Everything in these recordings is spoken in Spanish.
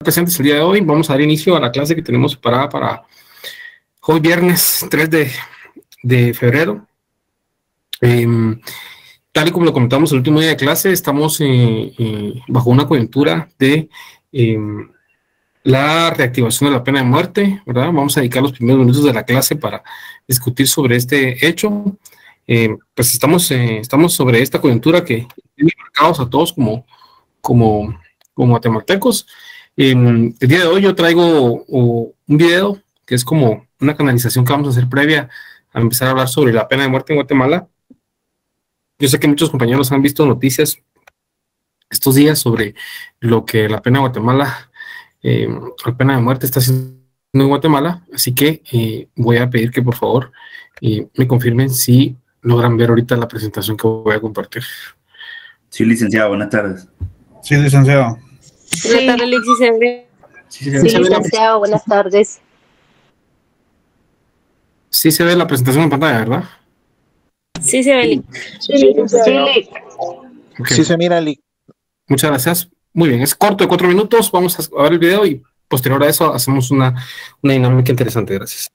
Presentes el día de hoy. Vamos a dar inicio a la clase que tenemos preparada para hoy viernes 3 de febrero. Tal y como lo comentamos el último día de clase, estamos bajo una coyuntura de la reactivación de la pena de muerte, ¿verdad? Vamos a dedicar los primeros minutos de la clase para discutir sobre este hecho. Pues estamos sobre esta coyuntura que tiene marcados a todos como guatemaltecos. El día de hoy yo traigo un video que es como una canalización que vamos a hacer previa a empezar a hablar sobre la pena de muerte en Guatemala. Yo sé que muchos compañeros han visto noticias estos días sobre lo que la pena de Guatemala, la pena de muerte está haciendo en Guatemala, así que voy a pedir que por favor me confirmen si logran ver ahorita la presentación que voy a compartir. Sí, licenciado, buenas tardes. Sí, licenciado. Buenas tardes, Lixi, se ve. Sí, Licenciado, buenas tardes. Sí se ve la presentación en pantalla, ¿verdad? Sí, se ve, Lixi. Sí, Okay. sí se mira, Lick. Muchas gracias. Muy bien, es corto de 4 minutos. Vamos a ver el video y posterior a eso hacemos una dinámica interesante. Gracias.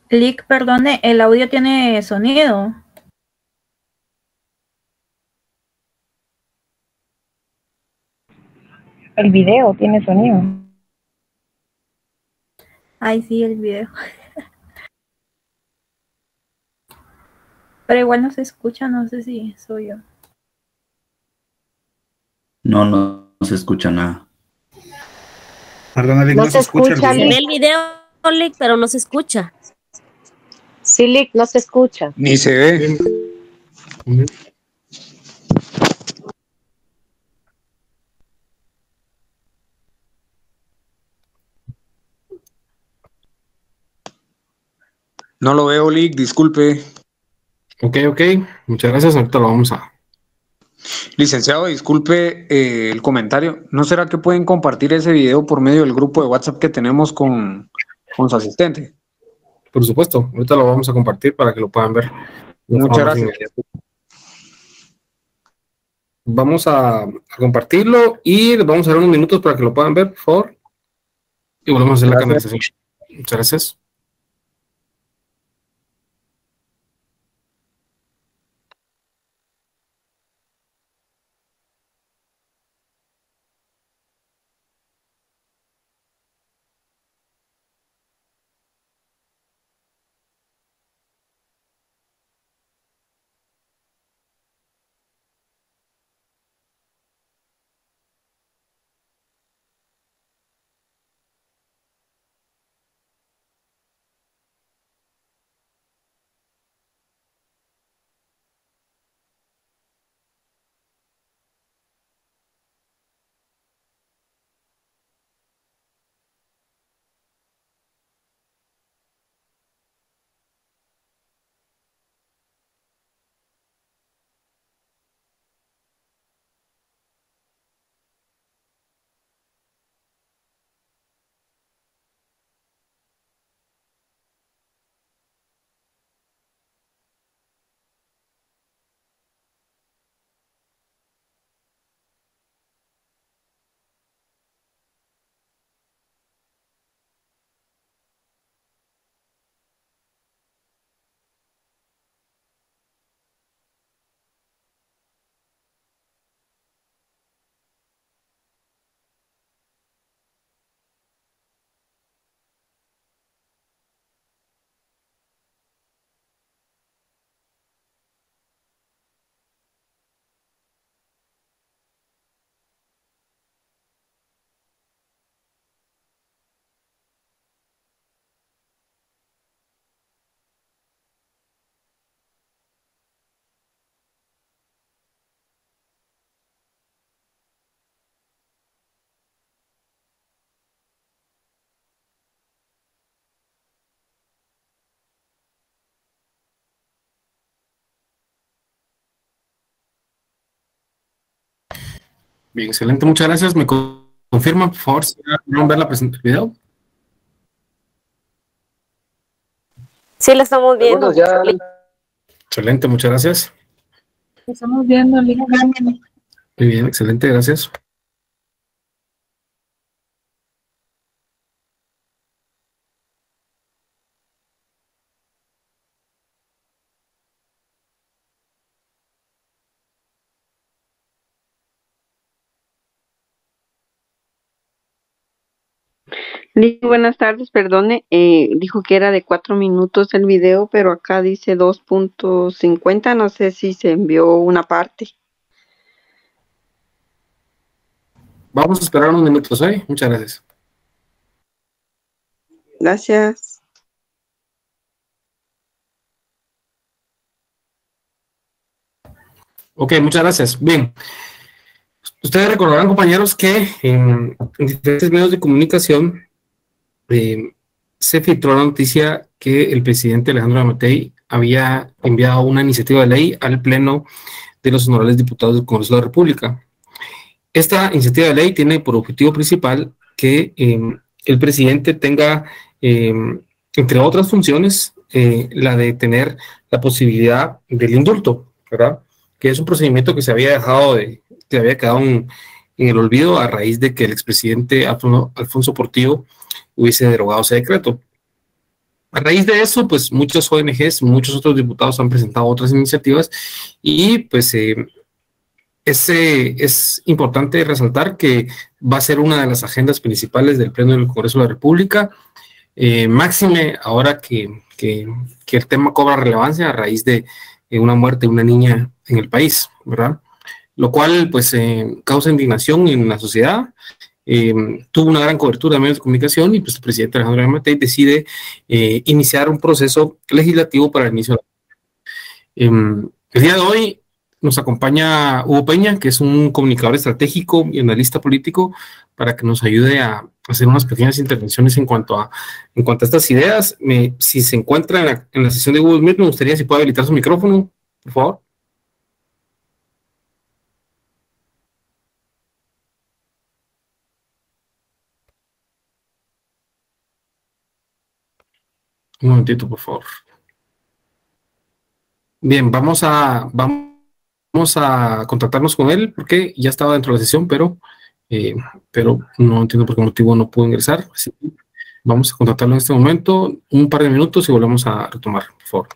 Lick, perdone, el audio tiene sonido. El video tiene sonido. Ay, sí, el video. Pero igual no se escucha, no sé si soy yo. No se escucha nada. Perdona, Lick, No se escucha, el se video. ve el video, Lick, pero no se escucha. Sí, Lick, no se escucha. Ni se ve. No lo veo, Lick, disculpe. Ok. Muchas gracias. Ahorita lo vamos a... Licenciado, disculpe el comentario. ¿No será que pueden compartir ese video por medio del grupo de WhatsApp que tenemos con su asistente? Por supuesto, ahorita lo vamos a compartir para que lo puedan ver. Muchas gracias. Vamos a compartirlo y les vamos a dar unos minutos para que lo puedan ver, por favor. Y volvemos a hacer la canalización. Muchas gracias. Bien, excelente, muchas gracias. ¿Me confirman, por favor, si van ver el video? Sí, la estamos viendo. Excelente, muchas gracias. Estamos viendo, Lick. Muy bien, excelente, gracias. Buenas tardes, perdone, dijo que era de 4 minutos el video, pero acá dice 2.50, no sé si se envió una parte. Vamos a esperar unos minutos, ¿eh? Muchas gracias. Gracias. Ok, muchas gracias. Bien, ustedes recordarán, compañeros, que en diferentes medios de comunicación se filtró la noticia que el presidente Alejandro Yamatei había enviado una iniciativa de ley al Pleno de los Honorables Diputados del Congreso de la República. Esta iniciativa de ley tiene por objetivo principal que el presidente tenga, entre otras funciones, la de tener la posibilidad del indulto, ¿verdad? Que es un procedimiento que se había dejado que había quedado en el olvido a raíz de que el expresidente Alfonso Portillo hubiese derogado ese decreto. A raíz de eso, pues muchas ONGs, muchos otros diputados han presentado otras iniciativas y pues es importante resaltar que va a ser una de las agendas principales del Pleno del Congreso de la República, máxime ahora que el tema cobra relevancia a raíz de una muerte de una niña en el país, ¿verdad? Lo cual pues causa indignación en la sociedad. Tuvo una gran cobertura de medios de comunicación y pues el presidente Alejandro Yamatei decide iniciar un proceso legislativo para el inicio. El día de hoy nos acompaña Hugo Peña, que es un comunicador estratégico y analista político, para que nos ayude a hacer unas pequeñas intervenciones en cuanto a estas ideas. Si se encuentra en la sesión de Google Meet, me gustaría si puede habilitar su micrófono, por favor. Un momentito, por favor. Bien, vamos a contactarnos con él porque ya estaba dentro de la sesión, pero no entiendo por qué motivo no pudo ingresar. Así que vamos a contactarlo en este momento, un par de minutos y volvemos a retomar, por favor.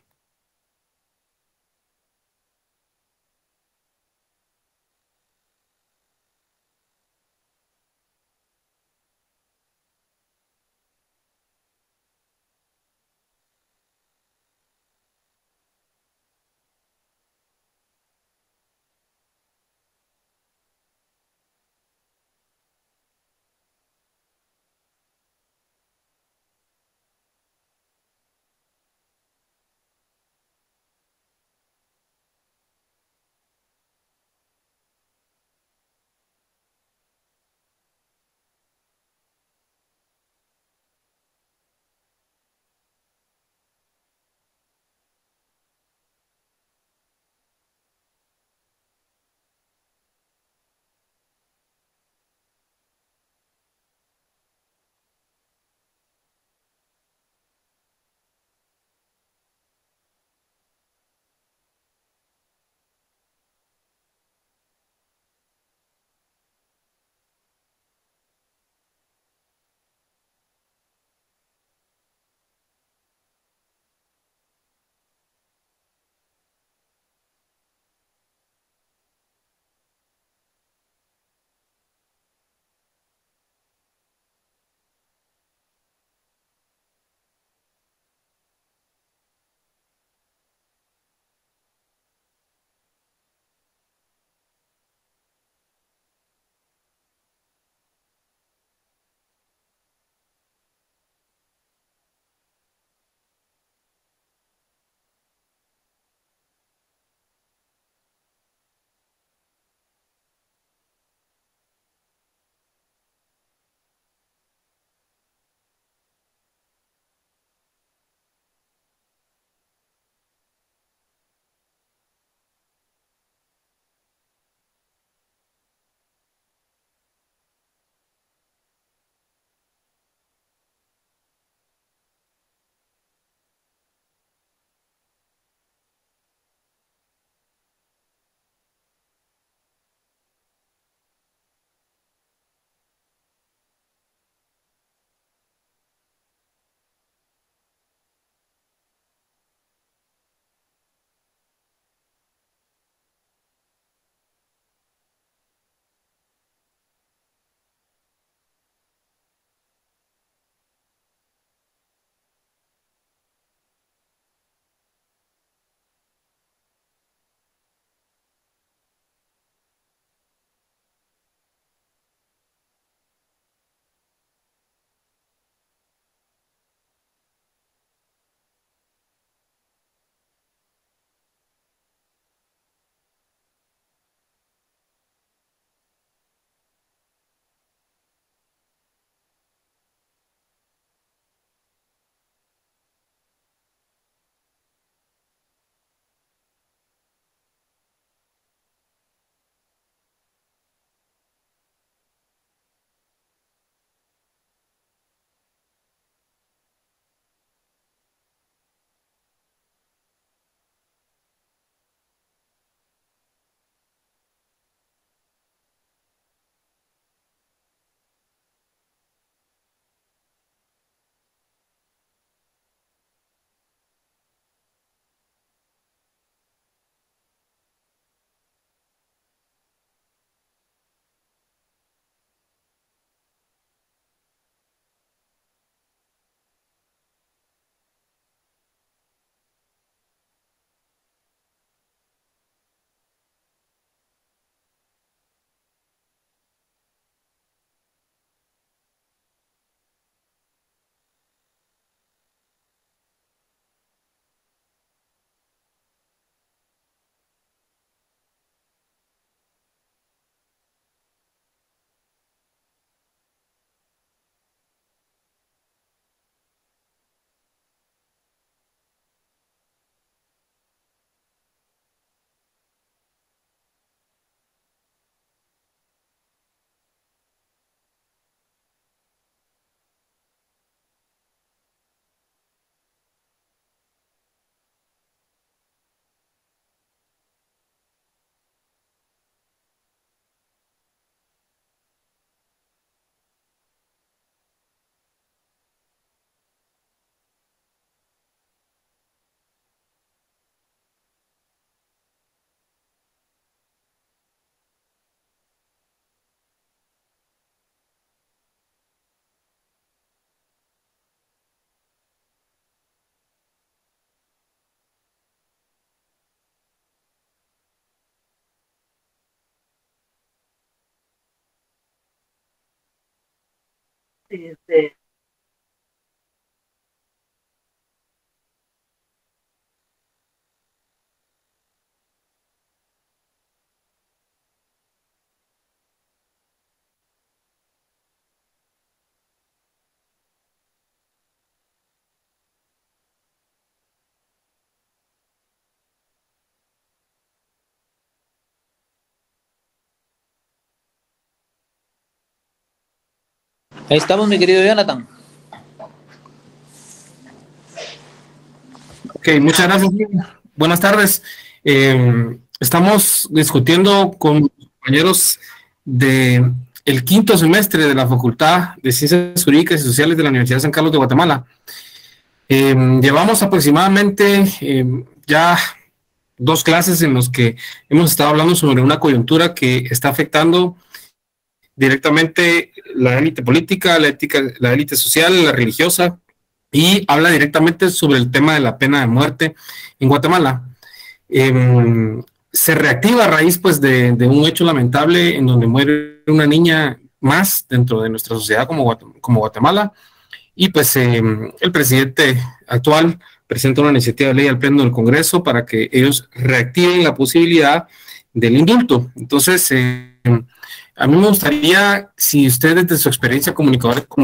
Ahí estamos, mi querido Jonathan. Ok, muchas gracias. Buenas tardes. Estamos discutiendo con compañeros de el quinto semestre de la Facultad de Ciencias Jurídicas y Sociales de la Universidad de San Carlos de Guatemala. Llevamos aproximadamente ya 2 clases en las que hemos estado hablando sobre una coyuntura que está afectando directamente la élite política, la élite social, la religiosa, y habla directamente sobre el tema de la pena de muerte en Guatemala. Se reactiva a raíz pues de un hecho lamentable en donde muere una niña más dentro de nuestra sociedad como Guatemala, y pues el presidente actual presenta una iniciativa de ley al pleno del Congreso para que ellos reactiven la posibilidad del indulto. Entonces, a mí me gustaría, si usted desde su experiencia como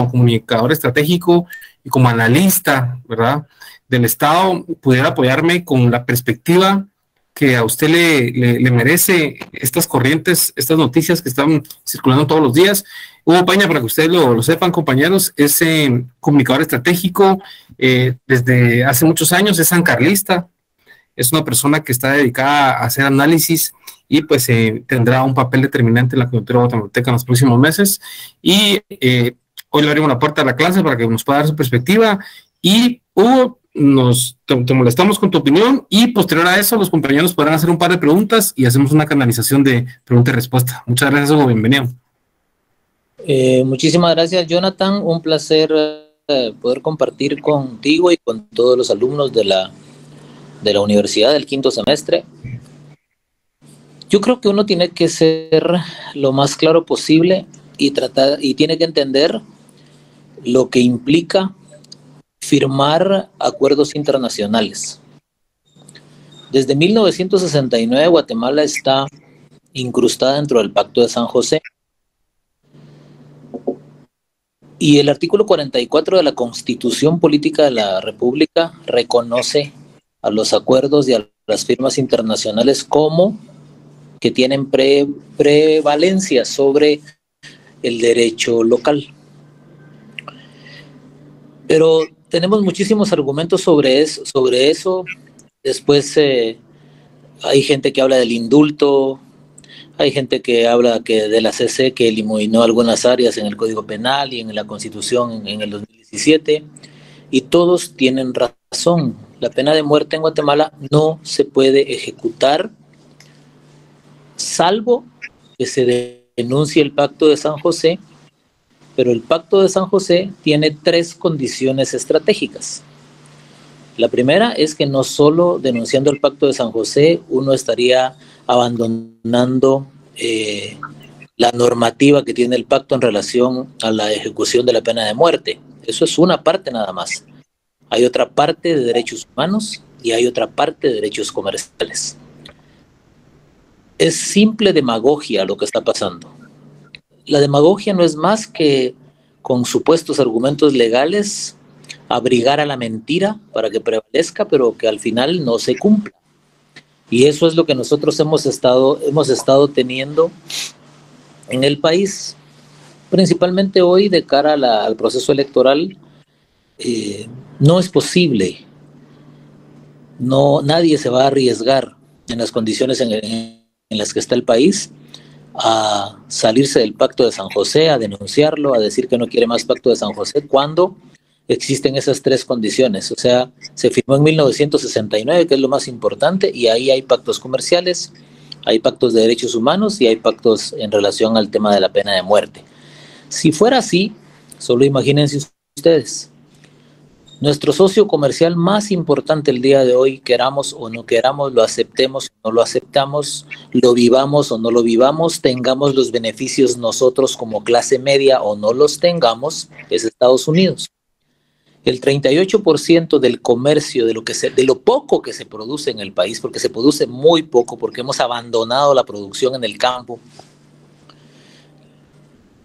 comunicador estratégico y como analista, ¿verdad?, del Estado, pudiera apoyarme con la perspectiva que a usted le merece estas corrientes, estas noticias que están circulando todos los días. Hugo Paña, para que ustedes lo sepan, compañeros, es comunicador estratégico desde hace muchos años, es sancarlista, es una persona que está dedicada a hacer análisis y pues tendrá un papel determinante en la coyuntura guatemalteca en los próximos meses. Y hoy le abrimos la puerta a la clase para que nos pueda dar su perspectiva. Y Hugo, te molestamos con tu opinión, y posterior a eso los compañeros podrán hacer un par de preguntas y hacemos una canalización de pregunta y respuesta. Muchas gracias, Hugo, bienvenido. Muchísimas gracias, Jonathan. Un placer poder compartir contigo y con todos los alumnos de la universidad del quinto semestre. Yo creo que uno tiene que ser lo más claro posible y tiene que entender lo que implica firmar acuerdos internacionales. Desde 1969 Guatemala está incrustada dentro del Pacto de San José. Y el artículo 44 de la Constitución Política de la República reconoce a los acuerdos y a las firmas internacionales como que tienen prevalencia sobre el derecho local. Pero tenemos muchísimos argumentos sobre eso. Después hay gente que habla del indulto, hay gente que habla de la CC que eliminó algunas áreas en el Código Penal y en la Constitución en el 2017, y todos tienen razón. La pena de muerte en Guatemala no se puede ejecutar salvo que se denuncie el Pacto de San José, pero el Pacto de San José tiene 3 condiciones estratégicas. La primera es que no solo denunciando el Pacto de San José uno estaría abandonando la normativa que tiene el pacto en relación a la ejecución de la pena de muerte. Eso es una parte nada más. Hay otra parte de derechos humanos y hay otra parte de derechos comerciales. Es simple demagogia lo que está pasando. La demagogia no es más que, con supuestos argumentos legales, abrigar a la mentira para que prevalezca, pero que al final no se cumpla. Y eso es lo que nosotros hemos estado teniendo en el país, principalmente hoy de cara al proceso electoral. No es posible. Nadie se va a arriesgar en las condiciones en las que está el país a salirse del Pacto de San José, a denunciarlo, a decir que no quiere más Pacto de San José, cuando existen esas 3 condiciones. O sea, se firmó en 1969, que es lo más importante, y ahí hay pactos comerciales, hay pactos de derechos humanos y hay pactos en relación al tema de la pena de muerte. Si fuera así, solo imagínense ustedes, nuestro socio comercial más importante el día de hoy, queramos o no queramos, lo aceptemos o no lo aceptamos, lo vivamos o no lo vivamos, tengamos los beneficios nosotros como clase media o no los tengamos, es Estados Unidos. El 38% del comercio, de lo poco que se produce en el país, porque se produce muy poco, porque hemos abandonado la producción en el campo.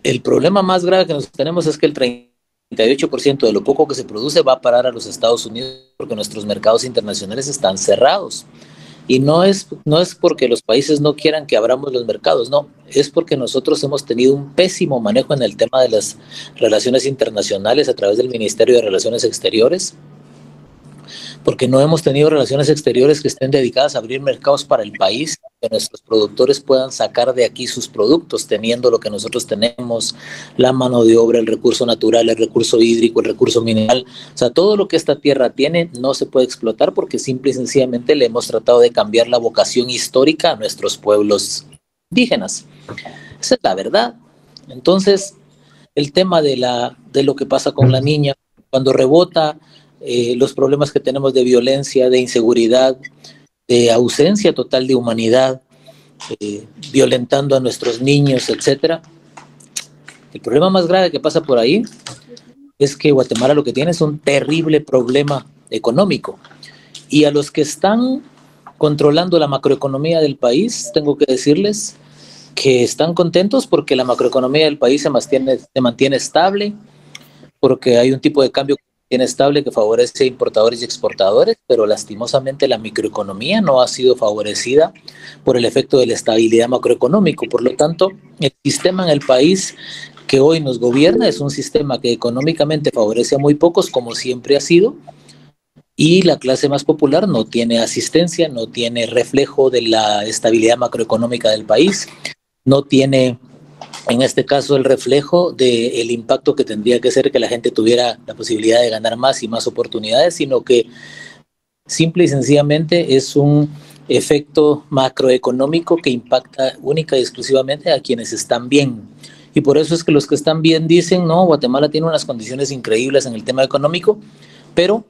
El problema más grave que nos tenemos es que el 38% de lo poco que se produce va a parar a los Estados Unidos porque nuestros mercados internacionales están cerrados. Y no es porque los países no quieran que abramos los mercados, no, es porque nosotros hemos tenido un pésimo manejo en el tema de las relaciones internacionales a través del Ministerio de Relaciones Exteriores, porque no hemos tenido relaciones exteriores que estén dedicadas a abrir mercados para el país, que nuestros productores puedan sacar de aquí sus productos, teniendo lo que nosotros tenemos, la mano de obra, el recurso natural, el recurso hídrico, el recurso mineral. O sea, todo lo que esta tierra tiene no se puede explotar porque simple y sencillamente le hemos tratado de cambiar la vocación histórica a nuestros pueblos indígenas. Esa es la verdad. Entonces, el tema de lo que pasa con la niña, cuando rebota, los problemas que tenemos de violencia, de inseguridad, de ausencia total de humanidad, violentando a nuestros niños, etcétera. El problema más grave que pasa por ahí es que Guatemala lo que tiene es un terrible problema económico. Y a los que están controlando la macroeconomía del país, tengo que decirles que están contentos porque la macroeconomía del país se mantiene estable, porque hay un tipo de cambio estable que favorece a importadores y exportadores, pero lastimosamente la microeconomía no ha sido favorecida por el efecto de la estabilidad macroeconómica. Por lo tanto, el sistema en el país que hoy nos gobierna es un sistema que económicamente favorece a muy pocos, como siempre ha sido, y la clase más popular no tiene asistencia, no tiene reflejo de la estabilidad macroeconómica del país, no tiene, en este caso, el reflejo del impacto que tendría que ser que la gente tuviera la posibilidad de ganar más y más oportunidades, sino que simple y sencillamente es un efecto macroeconómico que impacta única y exclusivamente a quienes están bien. Y por eso es que los que están bien dicen, no, Guatemala tiene unas condiciones increíbles en el tema económico, pero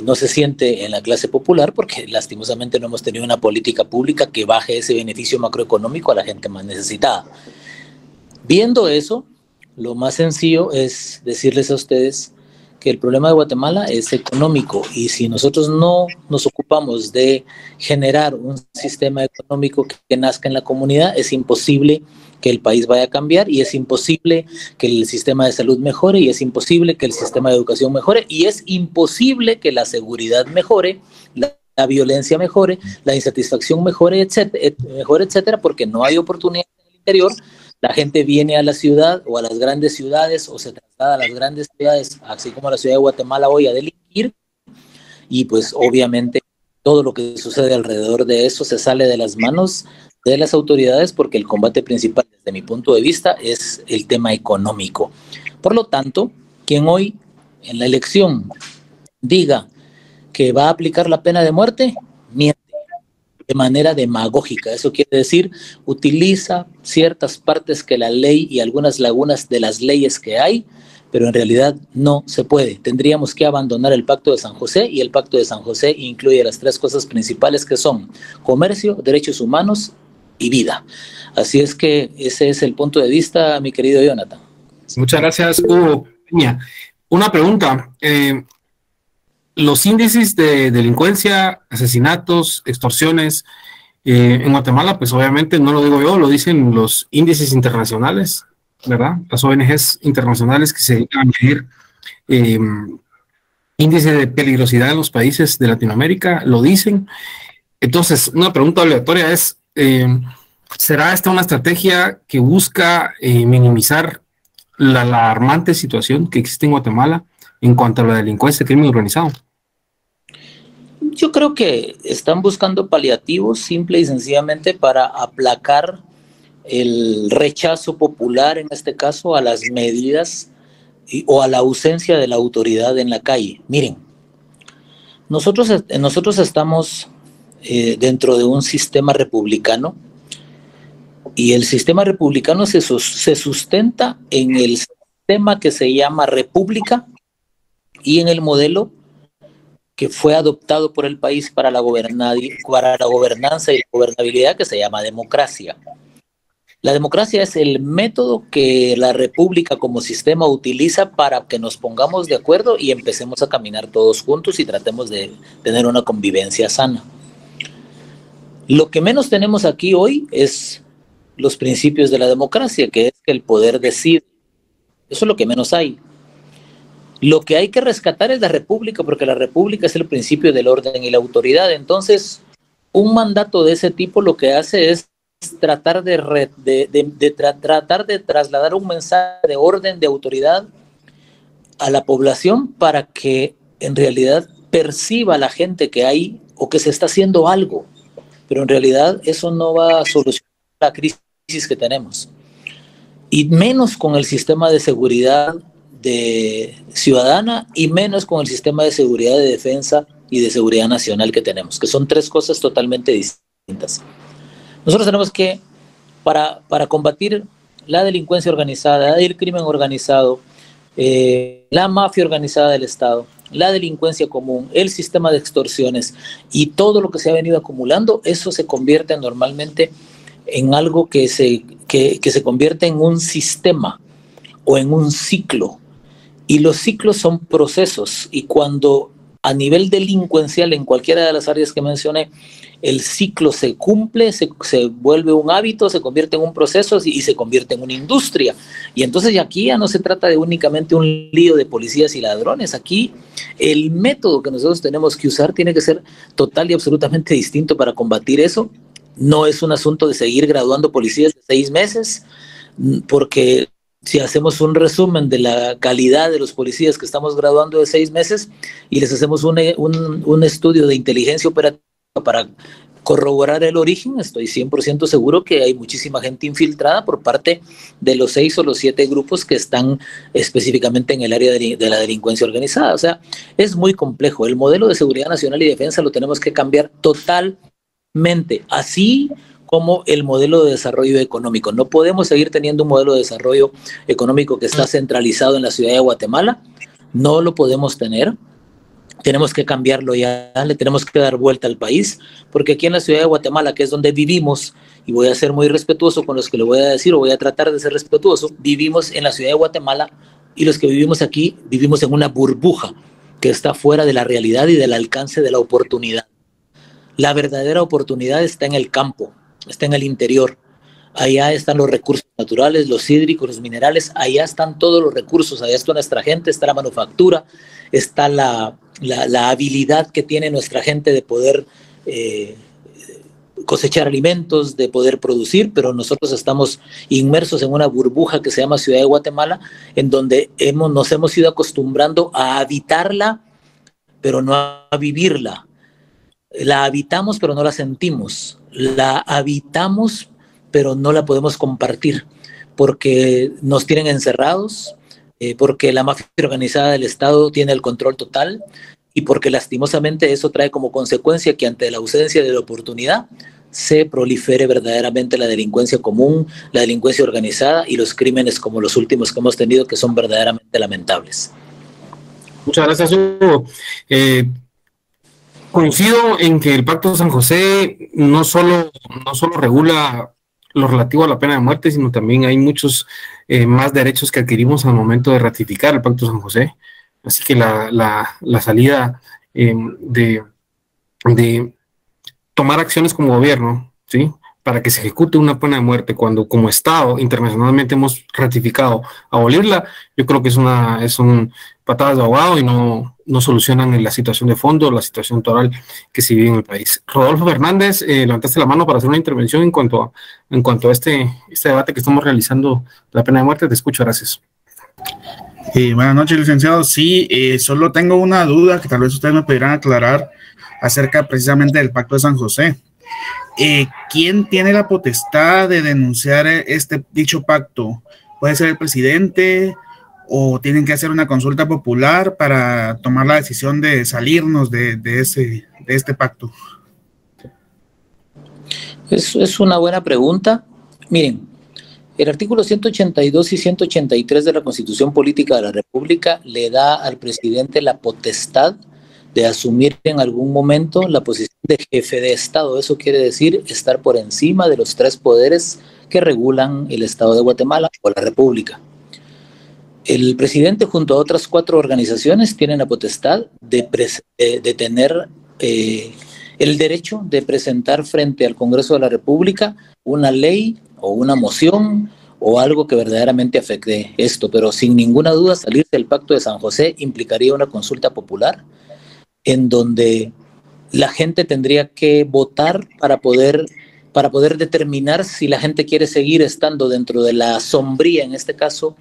no se siente en la clase popular porque lastimosamente no hemos tenido una política pública que baje ese beneficio macroeconómico a la gente más necesitada. Viendo eso, lo más sencillo es decirles a ustedes que el problema de Guatemala es económico y si nosotros no nos ocupamos de generar un sistema económico que nazca en la comunidad, es imposible que el país vaya a cambiar y es imposible que el sistema de salud mejore y es imposible que el sistema de educación mejore y es imposible que la seguridad mejore, la violencia mejore, la insatisfacción mejore, etcétera, porque no hay oportunidades en el interior. La gente viene a la ciudad o a las grandes ciudades o se traslada a las grandes ciudades, así como a la ciudad de Guatemala hoy, a delinquir y pues obviamente todo lo que sucede alrededor de eso se sale de las manos de las autoridades porque el combate principal desde mi punto de vista es el tema económico. Por lo tanto, quien hoy en la elección diga que va a aplicar la pena de muerte, miente de manera demagógica. Eso quiere decir, utiliza ciertas partes que la ley y algunas lagunas de las leyes que hay, pero en realidad no se puede. Tendríamos que abandonar el Pacto de San José y el Pacto de San José incluye las tres cosas principales que son comercio, derechos humanos y vida. Así es que ese es el punto de vista, mi querido Jonathan. Muchas gracias, Hugo Peña. Una pregunta. Los índices de delincuencia, asesinatos, extorsiones en Guatemala, pues obviamente no lo digo yo, lo dicen los índices internacionales, ¿verdad? Las ONGs internacionales que se dedican a medir índice de peligrosidad en los países de Latinoamérica, lo dicen. Entonces, una pregunta aleatoria es, ¿será esta una estrategia que busca minimizar la alarmante situación que existe en Guatemala en cuanto a la delincuencia y crimen organizado? Yo creo que están buscando paliativos simple y sencillamente para aplacar el rechazo popular, en este caso, a las medidas o a la ausencia de la autoridad en la calle. Miren, nosotros estamos dentro de un sistema republicano y el sistema republicano se sustenta en el sistema que se llama república y en el modelo que fue adoptado por el país para la gobernanza y la gobernabilidad, que se llama democracia. La democracia es el método que la república como sistema utiliza para que nos pongamos de acuerdo y empecemos a caminar todos juntos y tratemos de tener una convivencia sana. Lo que menos tenemos aquí hoy es los principios de la democracia, que es que el poder decide. Eso es lo que menos hay. Lo que hay que rescatar es la república, porque la república es el principio del orden y la autoridad. Entonces, un mandato de ese tipo lo que hace es tratar de trasladar un mensaje de orden, de autoridad a la población para que en realidad perciba la gente que hay o que se está haciendo algo. Pero en realidad eso no va a solucionar la crisis que tenemos. Y menos con el sistema de seguridad ciudadana y menos con el sistema de seguridad de defensa y de seguridad nacional que tenemos, que son tres cosas totalmente distintas. Nosotros tenemos que, para combatir la delincuencia organizada, el crimen organizado, la mafia organizada del Estado, la delincuencia común, el sistema de extorsiones y todo lo que se ha venido acumulando, eso se convierte normalmente en algo que se convierte en un sistema o en un ciclo. Y los ciclos son procesos, y cuando a nivel delincuencial en cualquiera de las áreas que mencioné, el ciclo se cumple, se vuelve un hábito, se convierte en un proceso y se convierte en una industria. Y entonces aquí ya no se trata de únicamente un lío de policías y ladrones. Aquí el método que nosotros tenemos que usar tiene que ser total y absolutamente distinto para combatir eso. No es un asunto de seguir graduando policías de 6 meses, porque si hacemos un resumen de la calidad de los policías que estamos graduando de 6 meses y les hacemos un estudio de inteligencia operativa para corroborar el origen, estoy 100% seguro que hay muchísima gente infiltrada por parte de los 6 o los 7 grupos que están específicamente en el área de la delincuencia organizada. O sea, es muy complejo. El modelo de seguridad nacional y defensa lo tenemos que cambiar totalmente, así como el modelo de desarrollo económico. No podemos seguir teniendo un modelo de desarrollo económico que está centralizado en la ciudad de Guatemala. No lo podemos tener. Tenemos que cambiarlo ya, le tenemos que dar vuelta al país, porque aquí en la ciudad de Guatemala, que es donde vivimos, y voy a ser muy respetuoso con los que le voy a decir, o voy a tratar de ser respetuoso, vivimos en la ciudad de Guatemala, y los que vivimos aquí vivimos en una burbuja que está fuera de la realidad y del alcance de la oportunidad. La verdadera oportunidad está en el campo, está en el interior. Allá están los recursos naturales, los hídricos, los minerales, allá están todos los recursos, allá está nuestra gente, está la manufactura, está la habilidad que tiene nuestra gente de poder cosechar alimentos, de poder producir, pero nosotros estamos inmersos en una burbuja que se llama Ciudad de Guatemala, en donde nos hemos ido acostumbrando a habitarla, pero no a vivirla. La habitamos, pero no la sentimos. La habitamos, pero no la podemos compartir, porque nos tienen encerrados, porque la mafia organizada del Estado tiene el control total y porque lastimosamente eso trae como consecuencia que ante la ausencia de la oportunidad se prolifere verdaderamente la delincuencia común, la delincuencia organizada y los crímenes como los últimos que hemos tenido, que son verdaderamente lamentables. Muchas gracias, Hugo. Coincido en que el Pacto de San José no solo regula lo relativo a la pena de muerte, sino también hay muchos más derechos que adquirimos al momento de ratificar el Pacto de San José. Así que la salida de tomar acciones como gobierno, ¿sí?, para que se ejecute una pena de muerte cuando como Estado internacionalmente hemos ratificado abolirla, yo creo que son patadas de ahogado y no solucionan la situación de fondo, la situación total que se vive en el país. Rodolfo Fernández, levantaste la mano para hacer una intervención en cuanto a este debate que estamos realizando de la pena de muerte. Te escucho, gracias. Buenas noches, licenciado. Sí, solo tengo una duda que tal vez ustedes me pudieran aclarar acerca precisamente del Pacto de San José. ¿Quién tiene la potestad de denunciar dicho pacto? ¿Puede ser el presidente o tienen que hacer una consulta popular para tomar la decisión de salirnos de este pacto? Es una buena pregunta. Miren, El artículo 182 y 183 de la Constitución Política de la República le da al presidente la potestad de asumir en algún momento la posición de jefe de Estado. Eso quiere decir estar por encima de los 3 poderes que regulan el Estado de Guatemala o la República. El presidente, junto a otras 4 organizaciones, tiene la potestad de tener el derecho de presentar frente al Congreso de la República una ley o una moción o algo que verdaderamente afecte esto, pero sin ninguna duda salirse del Pacto de San José implicaría una consulta popular en donde la gente tendría que votar para poder determinar si la gente quiere seguir estando dentro de la sombría, en este caso,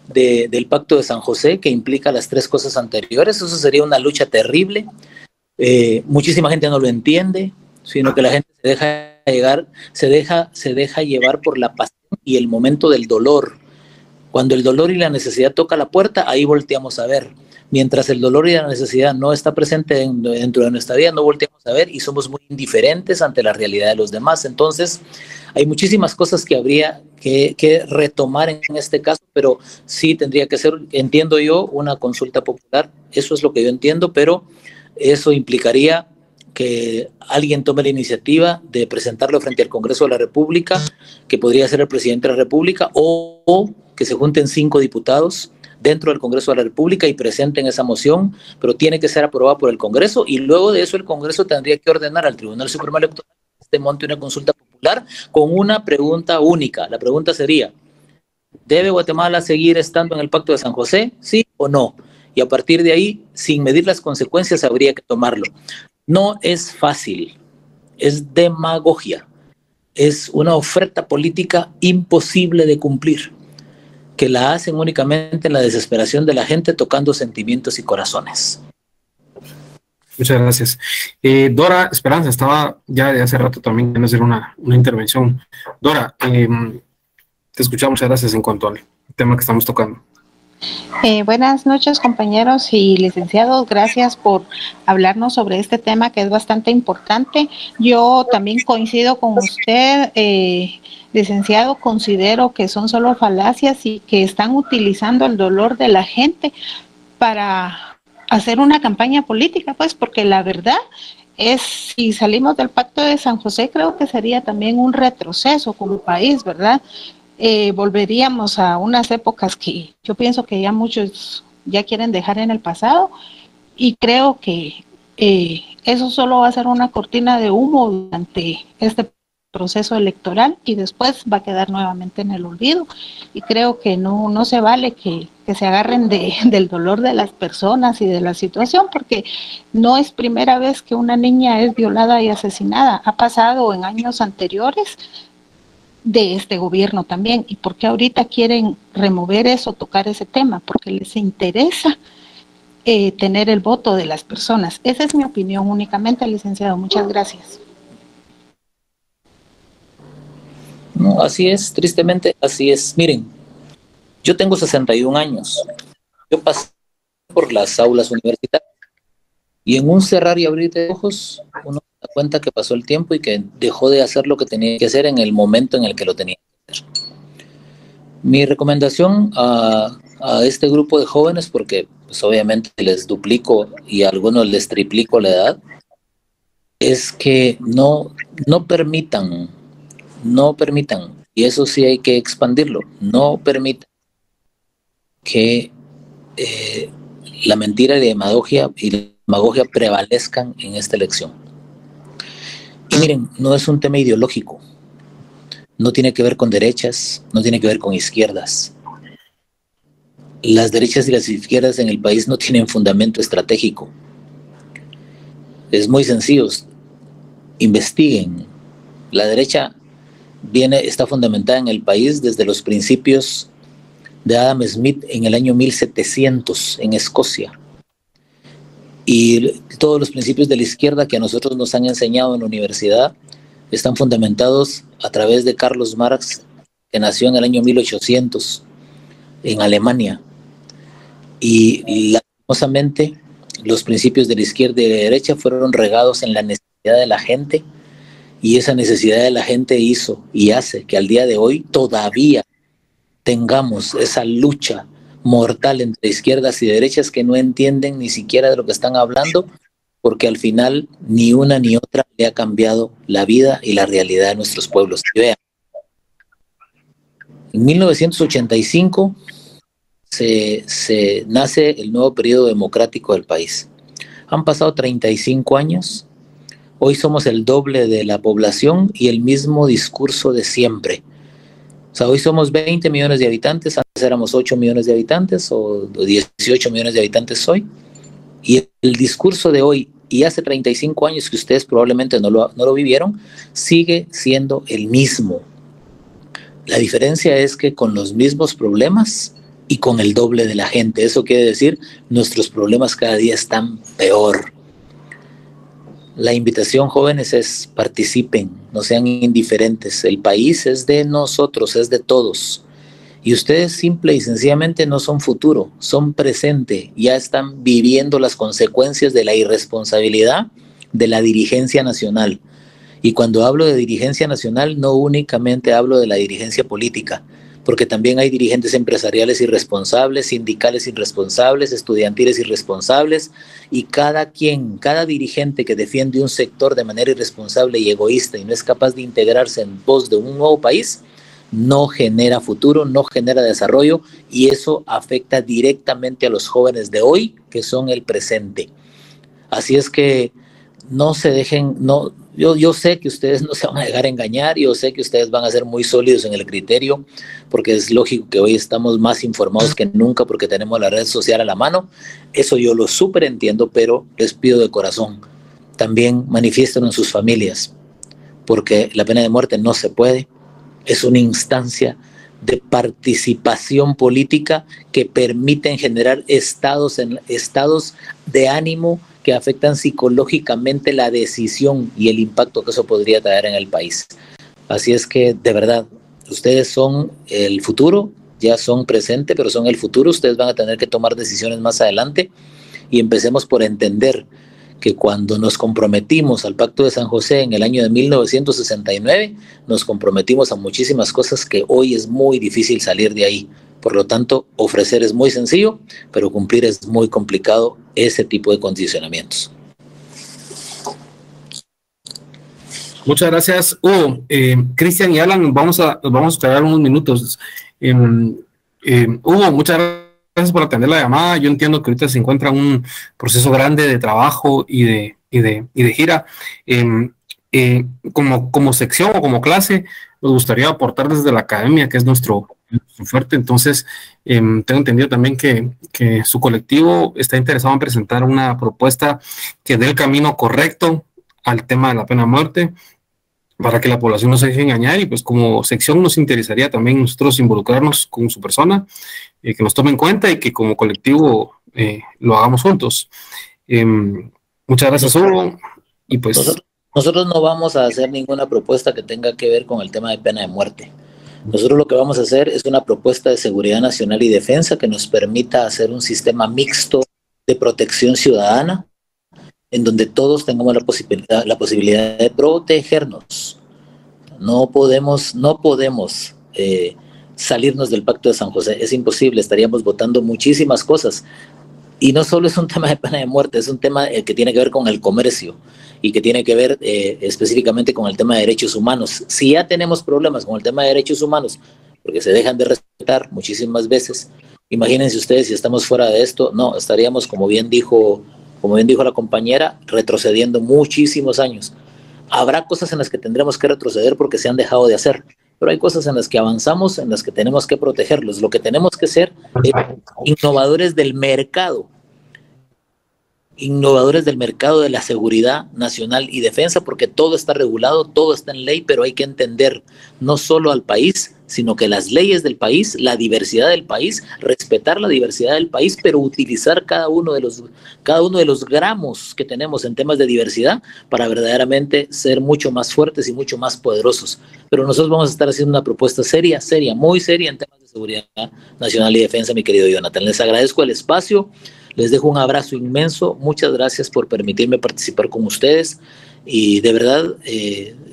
del Pacto de San José, que implica las 3 cosas anteriores. Eso sería una lucha terrible. Muchísima gente no lo entiende, sino que la gente se deja llevar por la pasión y el momento del dolor. Cuando el dolor y la necesidad toca la puerta, ahí volteamos a ver. Mientras el dolor y la necesidad no está presente dentro de nuestra vida, no volteamos a ver y somos muy indiferentes ante la realidad de los demás. Entonces, hay muchísimas cosas que habría que retomar en este caso, pero sí tendría que ser, entiendo yo, una consulta popular. Eso es lo que yo entiendo, pero eso implicaría que alguien tome la iniciativa de presentarlo frente al Congreso de la República, que podría ser el presidente de la República, o que se junten 5 diputados dentro del Congreso de la República y presenten esa moción, pero tiene que ser aprobada por el Congreso, y luego de eso el Congreso tendría que ordenar al Tribunal Supremo Electoral que monte una consulta popular con una pregunta única. La pregunta sería: ¿debe Guatemala seguir estando en el Pacto de San José? ¿Sí o no? Y a partir de ahí, sin medir las consecuencias, habría que tomarlo. No es fácil, es demagogia, es una oferta política imposible de cumplir, que la hacen únicamente en la desesperación de la gente, tocando sentimientos y corazones. Muchas gracias. Dora Esperanza estaba ya de hace rato también queriendo hacer una intervención. Dora, te escuchamos. Muchas gracias en cuanto al tema que estamos tocando. Buenas noches, compañeros y licenciados. Gracias por hablarnos sobre este tema que es bastante importante. Yo también coincido con usted, licenciado. Considero que son solo falacias y que están utilizando el dolor de la gente para hacer una campaña política, pues, porque la verdad es, si salimos del Pacto de San José, creo que sería también un retroceso como país, ¿verdad? Volveríamos a unas épocas que yo pienso que ya muchos ya quieren dejar en el pasado, y creo que eso solo va a ser una cortina de humo durante este proceso electoral y después va a quedar nuevamente en el olvido, y creo que no se vale que se agarren del dolor de las personas y de la situación, porque no es primera vez que una niña es violada y asesinada, ha pasado en años anteriores de este gobierno también. ¿Y por qué ahorita quieren remover eso, tocar ese tema? Porque les interesa tener el voto de las personas. Esa es mi opinión únicamente, licenciado. Muchas gracias. No, así es, tristemente, así es. Miren, yo tengo 61 años. Yo pasé por las aulas universitarias y en un cerrar y abrir de ojos uno se da cuenta que pasó el tiempo y que dejó de hacer lo que tenía que hacer en el momento en el que lo tenía que hacer. Mi recomendación a este grupo de jóvenes, porque pues obviamente les duplico y a algunos les triplico la edad, es que no permitan, y eso sí hay que expandirlo, no permitan que la mentira y la demagogia prevalezcan en esta elección. Y miren, no es un tema ideológico, no tiene que ver con derechas, no tiene que ver con izquierdas. Las derechas y las izquierdas en el país no tienen fundamento estratégico. Es muy sencillo, investiguen. La derecha está fundamentada en el país desde los principios de Adam Smith en el año 1700 en Escocia. Y todos los principios de la izquierda que a nosotros nos han enseñado en la universidad están fundamentados a través de Carlos Marx, que nació en el año 1800 en Alemania. Y lastimosamente los principios de la izquierda y de la derecha fueron regados en la necesidad de la gente, y esa necesidad de la gente hizo y hace que al día de hoy todavía tengamos esa lucha mortal entre izquierdas y derechas que no entienden ni siquiera de lo que están hablando, porque al final ni una ni otra le ha cambiado la vida y la realidad de nuestros pueblos. Y vean, en 1985 se nace el nuevo periodo democrático del país. Han pasado 35 años, hoy somos el doble de la población y el mismo discurso de siempre. O sea, hoy somos 20 millones de habitantes, antes éramos 8 millones de habitantes o 18 millones de habitantes hoy. Y el discurso de hoy, y hace 35 años que ustedes probablemente no lo vivieron, sigue siendo el mismo. La diferencia es que con los mismos problemas y con el doble de la gente. Eso quiere decir, nuestros problemas cada día están peor. La invitación, jóvenes, es participen, no sean indiferentes. El país es de nosotros, es de todos. Y ustedes simple y sencillamente no son futuro, son presente. Ya están viviendo las consecuencias de la irresponsabilidad de la dirigencia nacional. Y cuando hablo de dirigencia nacional, no únicamente hablo de la dirigencia política, porque también hay dirigentes empresariales irresponsables, sindicales irresponsables, estudiantiles irresponsables, y cada dirigente que defiende un sector de manera irresponsable y egoísta y no es capaz de integrarse en pos de un nuevo país, no genera futuro, no genera desarrollo, y eso afecta directamente a los jóvenes de hoy, que son el presente. Así es que no se dejen, yo sé que ustedes no se van a dejar engañar, yo sé que ustedes van a ser muy sólidos en el criterio, porque es lógico que hoy estamos más informados que nunca porque tenemos la red social a la mano. Eso yo lo súper entiendo, pero les pido de corazón, también manifiesten en sus familias, porque la pena de muerte no se puede. Es una instancia de participación política que permiten generar estados de ánimo que afectan psicológicamente la decisión y el impacto que eso podría traer en el país. Así es que, de verdad, ustedes son el futuro, ya son presente, pero son el futuro. Ustedes van a tener que tomar decisiones más adelante, y empecemos por entender que cuando nos comprometimos al Pacto de San José en el año de 1969, nos comprometimos a muchísimas cosas que hoy es muy difícil salir de ahí. Por lo tanto, ofrecer es muy sencillo, pero cumplir es muy complicado, ese tipo de condicionamientos. Muchas gracias, Hugo. Cristian y Alan, vamos a esperar unos minutos. Hugo, muchas gracias por atender la llamada. Yo entiendo que ahorita se encuentra un proceso grande de trabajo y de gira. Como sección o como clase, nos gustaría aportar desde la academia, que es nuestro fuerte. Entonces, tengo entendido también que su colectivo está interesado en presentar una propuesta que dé el camino correcto al tema de la pena de muerte, para que la población no se deje engañar, y pues como sección nos interesaría también nosotros involucrarnos con su persona, que nos tome en cuenta y que como colectivo lo hagamos juntos. Muchas gracias, Hugo. Y pues nosotros no vamos a hacer ninguna propuesta que tenga que ver con el tema de pena de muerte. Nosotros lo que vamos a hacer es una propuesta de seguridad nacional y defensa que nos permita hacer un sistema mixto de protección ciudadana, en donde todos tengamos la posibilidad de protegernos. No podemos salirnos del Pacto de San José, es imposible, estaríamos votando muchísimas cosas. Y no solo es un tema de pena de muerte, es un tema que tiene que ver con el comercio y que tiene que ver específicamente con el tema de derechos humanos. Si ya tenemos problemas con el tema de derechos humanos, porque se dejan de respetar muchísimas veces, imagínense ustedes si estamos fuera de esto, no, estaríamos, como bien dijo la compañera, retrocediendo muchísimos años. Habrá cosas en las que tendremos que retroceder porque se han dejado de hacer, pero hay cosas en las que avanzamos, en las que tenemos que protegerlos. Lo que tenemos que ser es innovadores del mercado de la seguridad nacional y defensa, porque todo está regulado, todo está en ley, pero hay que entender no solo al país, sino que las leyes del país, la diversidad del país, respetar la diversidad del país, pero utilizar cada uno de los gramos que tenemos en temas de diversidad para verdaderamente ser mucho más fuertes y mucho más poderosos. Pero nosotros vamos a estar haciendo una propuesta seria, muy seria en temas de seguridad nacional y defensa, mi querido Jonathan. Les agradezco el espacio. Les dejo un abrazo inmenso. Muchas gracias por permitirme participar con ustedes. Y de verdad,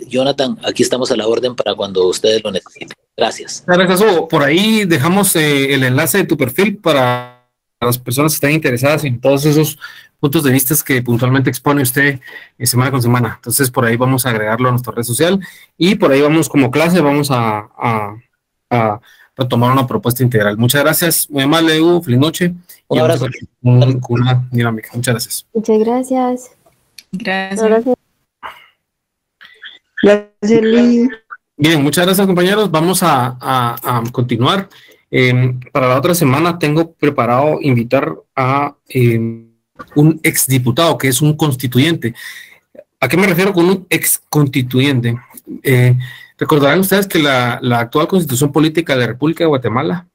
Jonathan, aquí estamos a la orden para cuando ustedes lo necesiten. Gracias. Gracias, Hugo. Por ahí dejamos el enlace de tu perfil para las personas que estén interesadas en todos esos puntos de vista que puntualmente expone usted semana con semana. Entonces, por ahí vamos a agregarlo a nuestra red social y por ahí vamos como clase, vamos a tomar una propuesta integral. Muchas gracias, muy amable, Hugo. Feliz noche. Un abrazo. Con una dinámica. Muchas gracias. Muchas gracias. Gracias. Gracias, Liz. Bien, muchas gracias, compañeros. Vamos a continuar. Para la otra semana tengo preparado invitar a un exdiputado que es un constituyente. ¿A qué me refiero con un ex constituyente? Recordarán ustedes que la actual Constitución Política de la República de Guatemala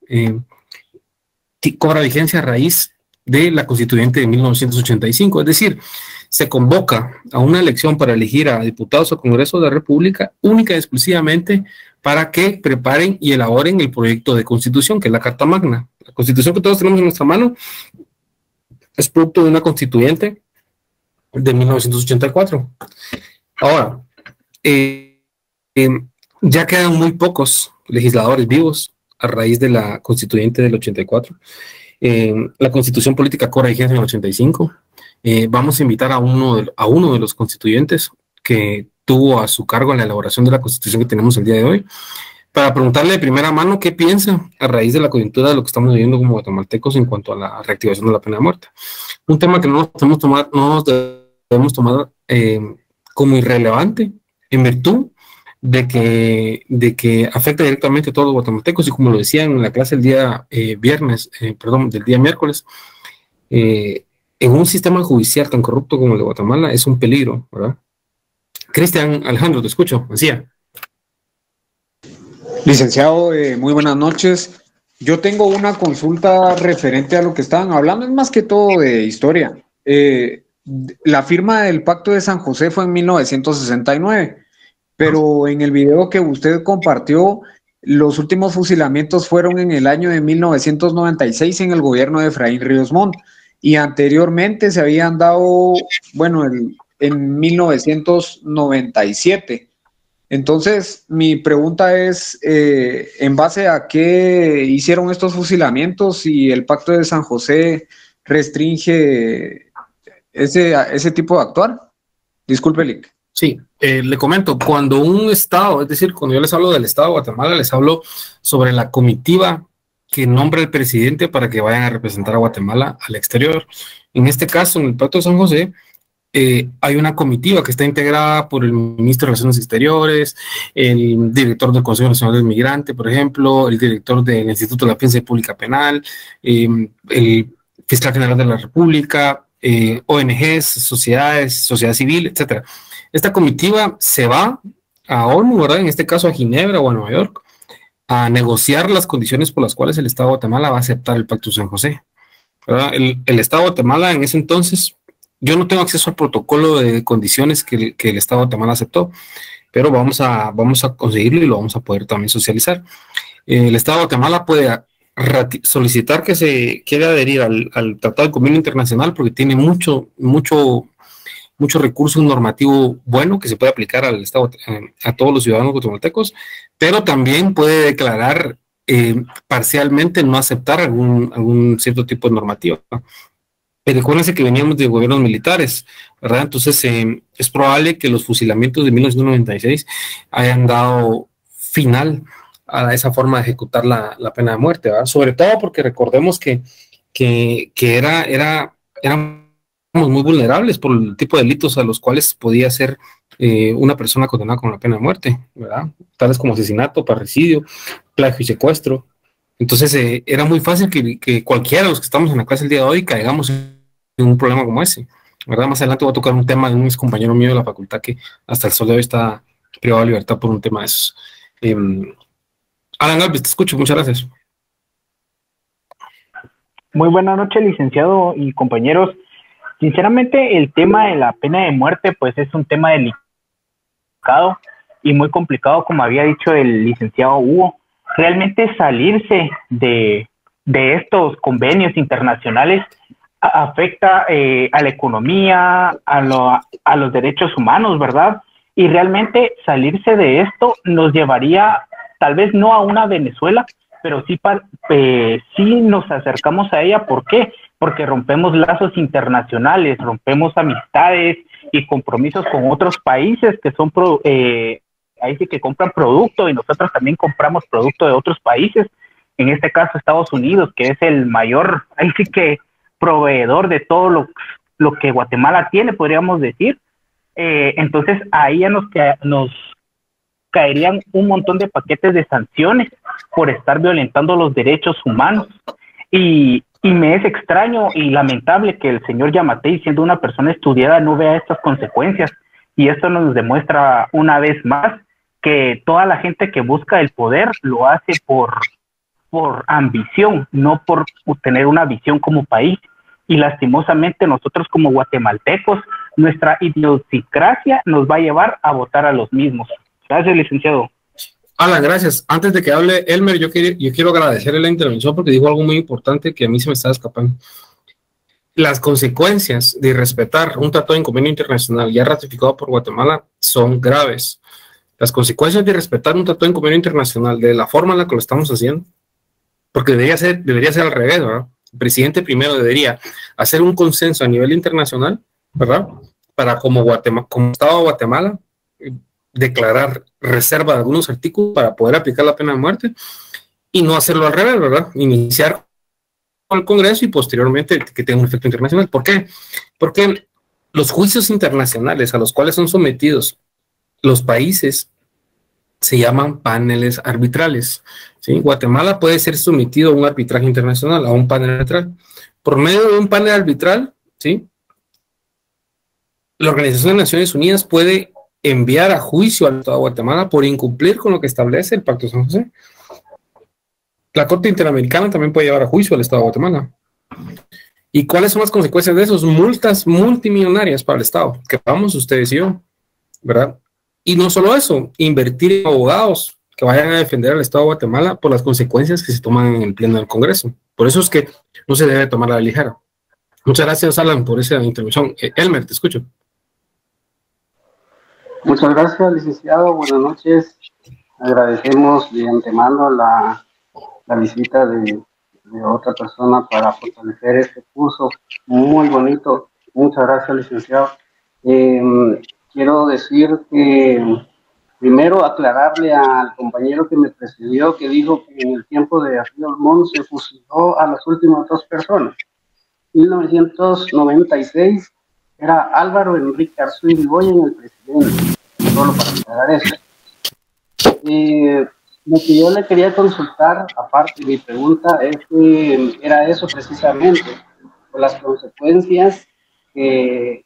cobra vigencia a raíz de la Constituyente de 1985, es decir, se convoca a una elección para elegir a diputados al Congreso de la República única y exclusivamente para que preparen y elaboren el proyecto de Constitución, que es la Carta Magna. La Constitución que todos tenemos en nuestra mano es producto de una constituyente de 1984. Ahora, ya quedan muy pocos legisladores vivos a raíz de la constituyente del 84. La Constitución Política cobra vigencia en el 85. Vamos a invitar a uno de los constituyentes que tuvo a su cargo en la elaboración de la Constitución que tenemos el día de hoy, para preguntarle de primera mano qué piensa a raíz de la coyuntura de lo que estamos viviendo como guatemaltecos en cuanto a la reactivación de la pena de muerte. Un tema que no nos debemos tomar como irrelevante en virtud de que afecta directamente a todos los guatemaltecos, y como lo decía en la clase el día del día miércoles, en un sistema judicial tan corrupto como el de Guatemala es un peligro, ¿verdad? Cristian, Alejandro, te escucho, decía. Licenciado, muy buenas noches. Yo tengo una consulta referente a lo que estaban hablando, es más que todo de historia. La firma del Pacto de San José fue en 1969, pero en el video que usted compartió, los últimos fusilamientos fueron en el año de 1996 en el gobierno de Efraín Ríos Montt, y anteriormente se habían dado, bueno, en 1997. Entonces, mi pregunta es, ¿en base a qué hicieron estos fusilamientos y el Pacto de San José restringe ese tipo de actuar? Disculpe, Lic. Sí, le comento, cuando un Estado, es decir, cuando yo les hablo del Estado de Guatemala, les hablo sobre la comitiva que nombra el presidente para que vayan a representar a Guatemala al exterior. En este caso, en el Pacto de San José, hay una comitiva que está integrada por el ministro de Relaciones Exteriores, el director del Consejo Nacional del Migrante, por ejemplo, el director del Instituto de la Defensa Pública Penal, el fiscal general de la República, ONGs, sociedad civil, etcétera. Esta comitiva se va a ONU, ¿verdad? En este caso a Ginebra o a Nueva York, a negociar las condiciones por las cuales el Estado de Guatemala va a aceptar el Pacto de San José, ¿verdad? El Estado de Guatemala en ese entonces, yo no tengo acceso al protocolo de condiciones que el Estado de Guatemala aceptó, pero vamos a conseguirlo y lo vamos a poder también socializar. El Estado de Guatemala puede solicitar que se quiera adherir al Tratado de Comercio Internacional porque tiene mucho recurso normativo bueno que se puede aplicar al Estado, a todos los ciudadanos guatemaltecos, pero también puede declarar parcialmente no aceptar algún cierto tipo de normativa, ¿no? Pero recuérdense que veníamos de gobiernos militares, ¿verdad? Entonces es probable que los fusilamientos de 1996 hayan dado final a esa forma de ejecutar la pena de muerte, ¿verdad? Sobre todo porque recordemos que éramos muy vulnerables por el tipo de delitos a los cuales podía ser una persona condenada con la pena de muerte, ¿verdad? Tales como asesinato, parricidio, plagio y secuestro. Entonces era muy fácil que cualquiera de los que estamos en la clase el día de hoy caigamos en un problema como ese, ¿verdad? Más adelante voy a tocar un tema de un ex compañero mío de la facultad que hasta el sol de hoy está privado de libertad por un tema de esos. Alan Galvez, te escucho, muchas gracias. Muy buenas noches, licenciado y compañeros. Sinceramente, el tema de la pena de muerte, pues es un tema delicado y muy complicado, como había dicho el licenciado Hugo. Realmente salirse de estos convenios internacionales afecta a la economía, a los derechos humanos, ¿verdad? Y realmente salirse de esto nos llevaría, tal vez no a una Venezuela, pero sí nos acercamos a ella. ¿Por qué? Porque rompemos lazos internacionales, rompemos amistades y compromisos con otros países que son ahí sí que compran producto, y nosotros también compramos producto de otros países, en este caso Estados Unidos, que es el mayor, ahí sí que proveedor de todo lo que Guatemala tiene, podríamos decir. Entonces ahí ya nos caerían un montón de paquetes de sanciones por estar violentando los derechos humanos. Y me es extraño y lamentable que el señor Yamatei, siendo una persona estudiada, no vea estas consecuencias. Y esto nos demuestra una vez más que toda la gente que busca el poder lo hace por ambición, no por tener una visión como país. Y lastimosamente nosotros como guatemaltecos, nuestra idiosincrasia nos va a llevar a votar a los mismos. Gracias, licenciado. Alan, gracias. Antes de que hable Elmer, yo quiero agradecerle la intervención porque dijo algo muy importante que a mí se me estaba escapando. Las consecuencias de respetar un tratado de convenio internacional ya ratificado por Guatemala son graves. Las consecuencias de respetar un tratado de convenio internacional de la forma en la que lo estamos haciendo, porque debería ser al revés, ¿verdad? El presidente primero debería hacer un consenso a nivel internacional, ¿verdad? Para como Estado de Guatemala, declarar reserva de algunos artículos para poder aplicar la pena de muerte, y no hacerlo al revés, ¿verdad? Iniciar con el Congreso y posteriormente que tenga un efecto internacional. ¿Por qué? Porque los juicios internacionales a los cuales son sometidos los países se llaman paneles arbitrales, ¿sí? Guatemala puede ser sometido a un arbitraje internacional, a un panel arbitral. Por medio de un panel arbitral, ¿sí?, la Organización de Naciones Unidas puede enviar a juicio al Estado de Guatemala por incumplir con lo que establece el Pacto de San José. La Corte Interamericana también puede llevar a juicio al Estado de Guatemala. ¿Y cuáles son las consecuencias de esos? Multas multimillonarias para el Estado, que pagamos ustedes y yo, ¿verdad? Y no solo eso, invertir en abogados que vayan a defender al Estado de Guatemala por las consecuencias que se toman en el pleno del Congreso. Por eso es que no se debe tomar a la ligera. Muchas gracias, Alan, por esa intervención. Elmer, te escucho. Muchas gracias, licenciado. Buenas noches. Agradecemos de antemano la visita de otra persona para fortalecer este curso. Muy bonito. Muchas gracias, licenciado. Quiero decir que primero aclararle al compañero que me precedió, que dijo que en el tiempo de Arturo Olmón se fusiló a las últimas dos personas. 1996 era Álvaro Enrique Arzú Irigoyen el presidente, solo para aclarar eso. Lo que yo le quería consultar, aparte de mi pregunta, es que era eso precisamente, por las consecuencias que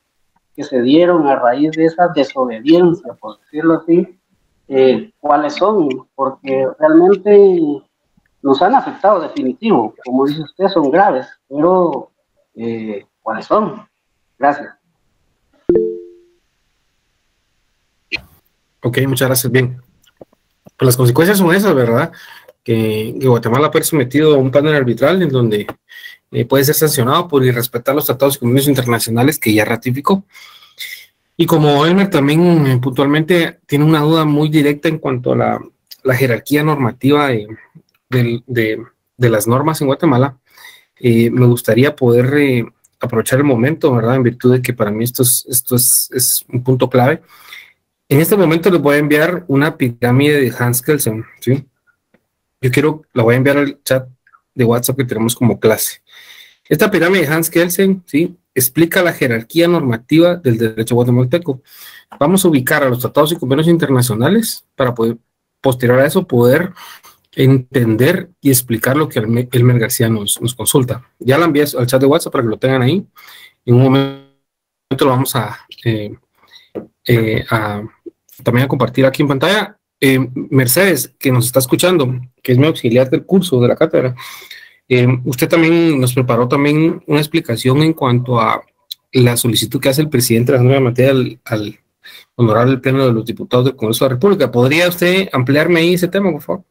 se dieron a raíz de esa desobediencia, por decirlo así, cuáles son, porque realmente nos han afectado definitivo, como dice usted, son graves, pero ¿cuáles son? Gracias. Ok, muchas gracias. Bien. Pues las consecuencias son esas, ¿verdad? Que Guatemala puede ser sometido a un panel arbitral en donde puede ser sancionado por irrespetar los tratados y convenios internacionales que ya ratificó. Y como Elmer también puntualmente tiene una duda muy directa en cuanto a la jerarquía normativa de las normas en Guatemala, me gustaría poder aprovechar el momento, ¿verdad? En virtud de que para mí esto es un punto clave. En este momento les voy a enviar una pirámide de Hans Kelsen, ¿sí? La voy a enviar al chat de WhatsApp que tenemos como clase. Esta pirámide de Hans Kelsen, ¿sí?, explica la jerarquía normativa del derecho guatemalteco. Vamos a ubicar a los tratados y convenios internacionales para poder, posterior a eso, poder entender y explicar lo que Elmer García nos consulta. Ya la envié al chat de WhatsApp para que lo tengan ahí. En un momento lo vamos también a compartir aquí en pantalla. Mercedes, que nos está escuchando, que es mi auxiliar del curso de la cátedra, usted también nos preparó también una explicación en cuanto a la solicitud que hace el presidente de la nueva materia al honorable pleno de los diputados del Congreso de la República. ¿Podría usted ampliarme ahí ese tema, por favor?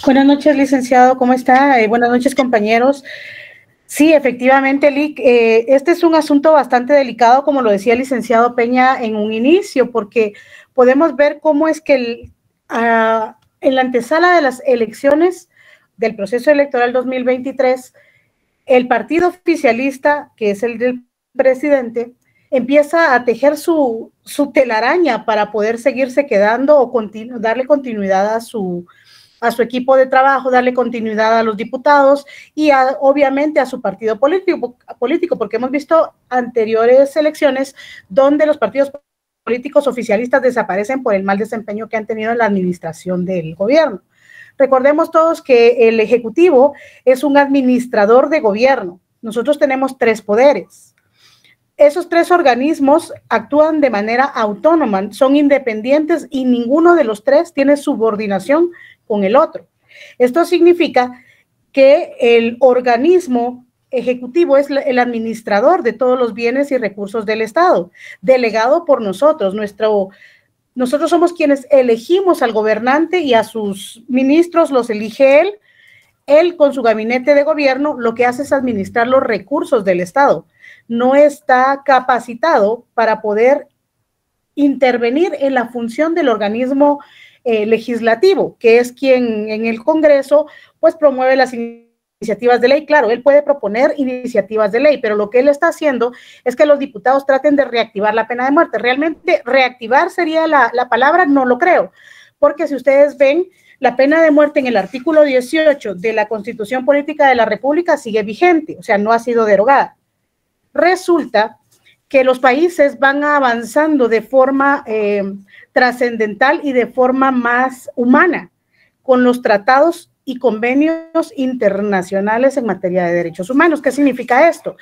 Buenas noches, licenciado, ¿cómo está? Buenas noches, compañeros. Sí, efectivamente, Lic, este es un asunto bastante delicado, como lo decía el licenciado Peña en un inicio, porque podemos ver cómo es que en la antesala de las elecciones del proceso electoral 2023, el partido oficialista, que es el del presidente, empieza a tejer su telaraña para poder seguirse quedando o darle continuidad a su equipo de trabajo, darle continuidad a los diputados y obviamente a su partido político, porque hemos visto anteriores elecciones donde los partidos políticos oficialistas desaparecen por el mal desempeño que han tenido en la administración del gobierno. Recordemos todos que el Ejecutivo es un administrador de gobierno. Nosotros tenemos 3 poderes. Esos 3 organismos actúan de manera autónoma, son independientes y ninguno de los 3 tiene subordinación con el otro. Esto significa que el organismo ejecutivo es el administrador de todos los bienes y recursos del Estado, delegado por nosotros. Nosotros somos quienes elegimos al gobernante y a sus ministros los elige él. Él con su gabinete de gobierno lo que hace es administrar los recursos del Estado. No está capacitado para poder intervenir en la función del organismo legislativo, que es quien en el Congreso pues promueve las iniciativas de ley. Claro, él puede proponer iniciativas de ley, pero lo que él está haciendo es que los diputados traten de reactivar la pena de muerte. Realmente reactivar sería la palabra, no lo creo, porque si ustedes ven, la pena de muerte en el artículo 18 de la Constitución Política de la República sigue vigente, o sea, no ha sido derogada. Resulta que los países van avanzando de forma trascendental y de forma más humana con los tratados y convenios internacionales en materia de derechos humanos. ¿Qué significa esto?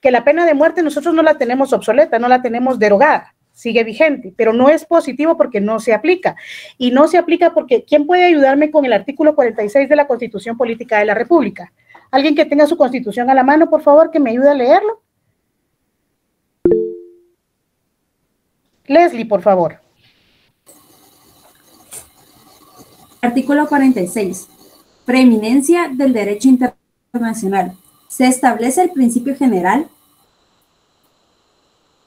Que la pena de muerte nosotros no la tenemos obsoleta, no la tenemos derogada, sigue vigente, pero no es positivo porque no se aplica. Y no se aplica porque, ¿quién puede ayudarme con el artículo 46 de la Constitución Política de la República? ¿Alguien que tenga su Constitución a la mano, por favor, que me ayude a leerlo? Leslie, por favor. Artículo 46. Preeminencia del derecho internacional. Se establece el principio general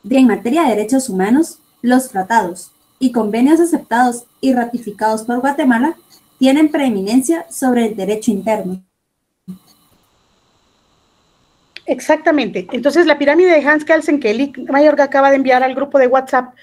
de en materia de derechos humanos, los tratados y convenios aceptados y ratificados por Guatemala tienen preeminencia sobre el derecho interno. Exactamente. Entonces, la pirámide de Hans Kelsen que Lic Mayorga acaba de enviar al grupo de WhatsApp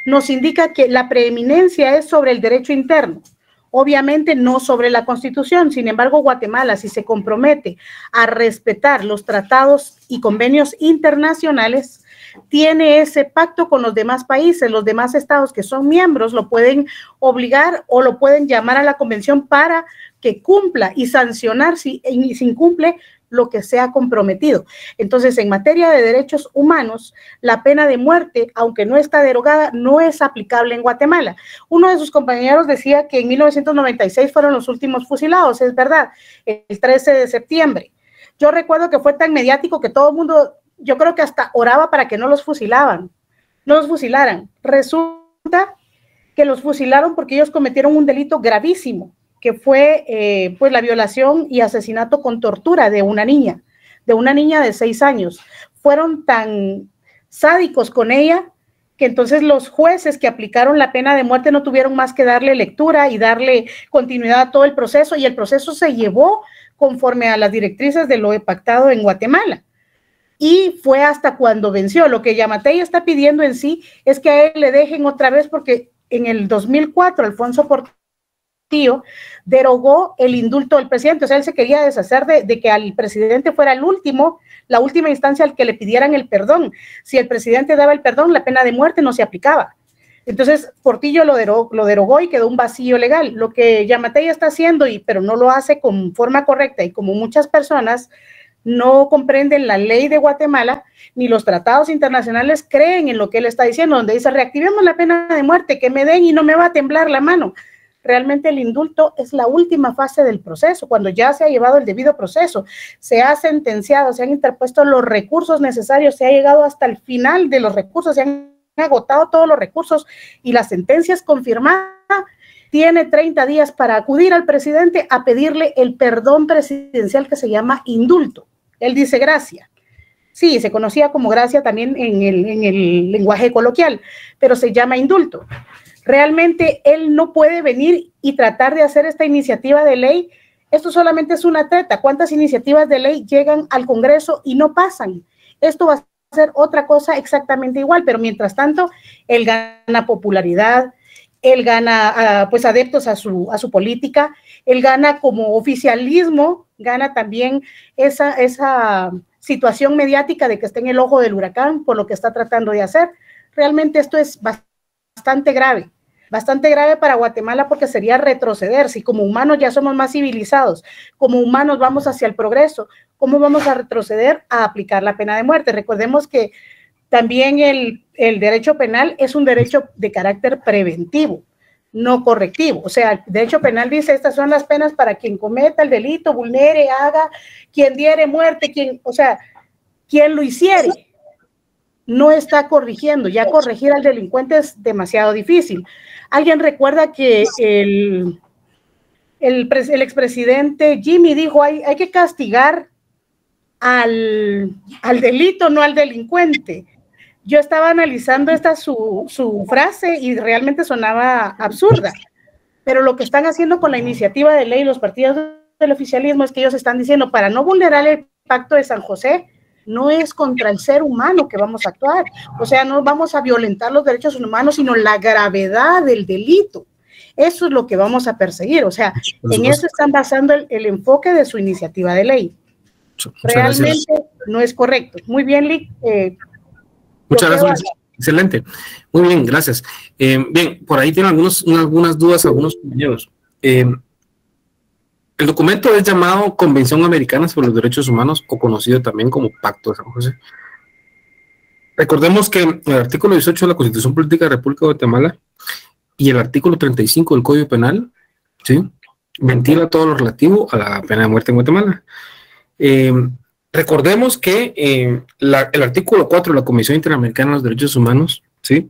nos indica que la preeminencia es sobre el derecho interno, obviamente no sobre la Constitución. Sin embargo, Guatemala, si se compromete a respetar los tratados y convenios internacionales, tiene ese pacto con los demás países. Los demás estados que son miembros lo pueden obligar o lo pueden llamar a la convención para que cumpla y sancionar si incumple lo que se ha comprometido. Entonces, en materia de derechos humanos, la pena de muerte, aunque no está derogada, no es aplicable en Guatemala. Uno de sus compañeros decía que en 1996 fueron los últimos fusilados, es verdad, el 13 de septiembre. Yo recuerdo que fue tan mediático que todo el mundo, yo creo que hasta oraba para que no los fusilaran. Resulta que los fusilaron porque ellos cometieron un delito gravísimo, que fue pues la violación y asesinato con tortura de una niña de 6 años. Fueron tan sádicos con ella que entonces los jueces que aplicaron la pena de muerte no tuvieron más que darle lectura y darle continuidad a todo el proceso, y el proceso se llevó conforme a las directrices de lo pactado en Guatemala. Y fue hasta cuando venció. Lo que Yamatei está pidiendo en sí es que a él le dejen otra vez, porque en el 2004 Alfonso Portillo derogó el indulto del presidente. O sea, él se quería deshacer de que al presidente fuera la última instancia al que le pidieran el perdón. Si el presidente daba el perdón, la pena de muerte no se aplicaba. Entonces, Portillo lo derogó y quedó un vacío legal. Lo que Yamatei está haciendo, pero no lo hace con forma correcta, y como muchas personas no comprenden la ley de Guatemala ni los tratados internacionales, creen en lo que él está diciendo, donde dice: reactivemos la pena de muerte, que me den y no me va a temblar la mano. Realmente el indulto es la última fase del proceso, cuando ya se ha llevado el debido proceso, se ha sentenciado, se han interpuesto los recursos necesarios, se ha llegado hasta el final de los recursos, se han agotado todos los recursos y la sentencia es confirmada. Tiene 30 días para acudir al presidente a pedirle el perdón presidencial que se llama indulto. Él dice gracia. Sí, se conocía como gracia también en el lenguaje coloquial, pero se llama indulto. Realmente él no puede venir y tratar de hacer esta iniciativa de ley. Esto solamente es una treta. ¿Cuántas iniciativas de ley llegan al Congreso y no pasan? Esto va a ser otra cosa exactamente igual, pero mientras tanto, él gana popularidad, él gana pues adeptos a su política, él gana como oficialismo, gana también esa situación mediática de que está en el ojo del huracán por lo que está tratando de hacer. Realmente esto es bastante grave para Guatemala, porque sería retroceder. Si como humanos ya somos más civilizados, como humanos vamos hacia el progreso, ¿cómo vamos a retroceder a aplicar la pena de muerte? Recordemos que también el derecho penal es un derecho de carácter preventivo, no correctivo. O sea, el derecho penal dice, estas son las penas para quien cometa el delito, vulnere, haga, quien diere muerte, quien lo hiciere. No está corrigiendo. Ya corregir al delincuente es demasiado difícil. ¿Alguien recuerda que el expresidente Jimmy dijo, hay que castigar al delito, no al delincuente? Yo estaba analizando su frase y realmente sonaba absurda, pero lo que están haciendo con la iniciativa de ley los partidos del oficialismo es que ellos están diciendo, para no vulnerar el pacto de San José, no es contra el ser humano que vamos a actuar, o sea, no vamos a violentar los derechos humanos, sino la gravedad del delito. Eso es lo que vamos a perseguir, o sea, en eso están basando el enfoque de su iniciativa de ley. Realmente no es correcto. Muy bien, Lick. Muchas gracias. Excelente. Muy bien, gracias. Bien, por ahí tienen algunas dudas algunos compañeros. El documento es llamado Convención Americana sobre los Derechos Humanos, o conocido también como Pacto de San José. Recordemos que el artículo 18 de la Constitución Política de la República de Guatemala y el artículo 35 del Código Penal, ¿sí?, ventila todo lo relativo a la pena de muerte en Guatemala. Recordemos que el artículo 4 de la Comisión Interamericana de los Derechos Humanos, ¿sí?,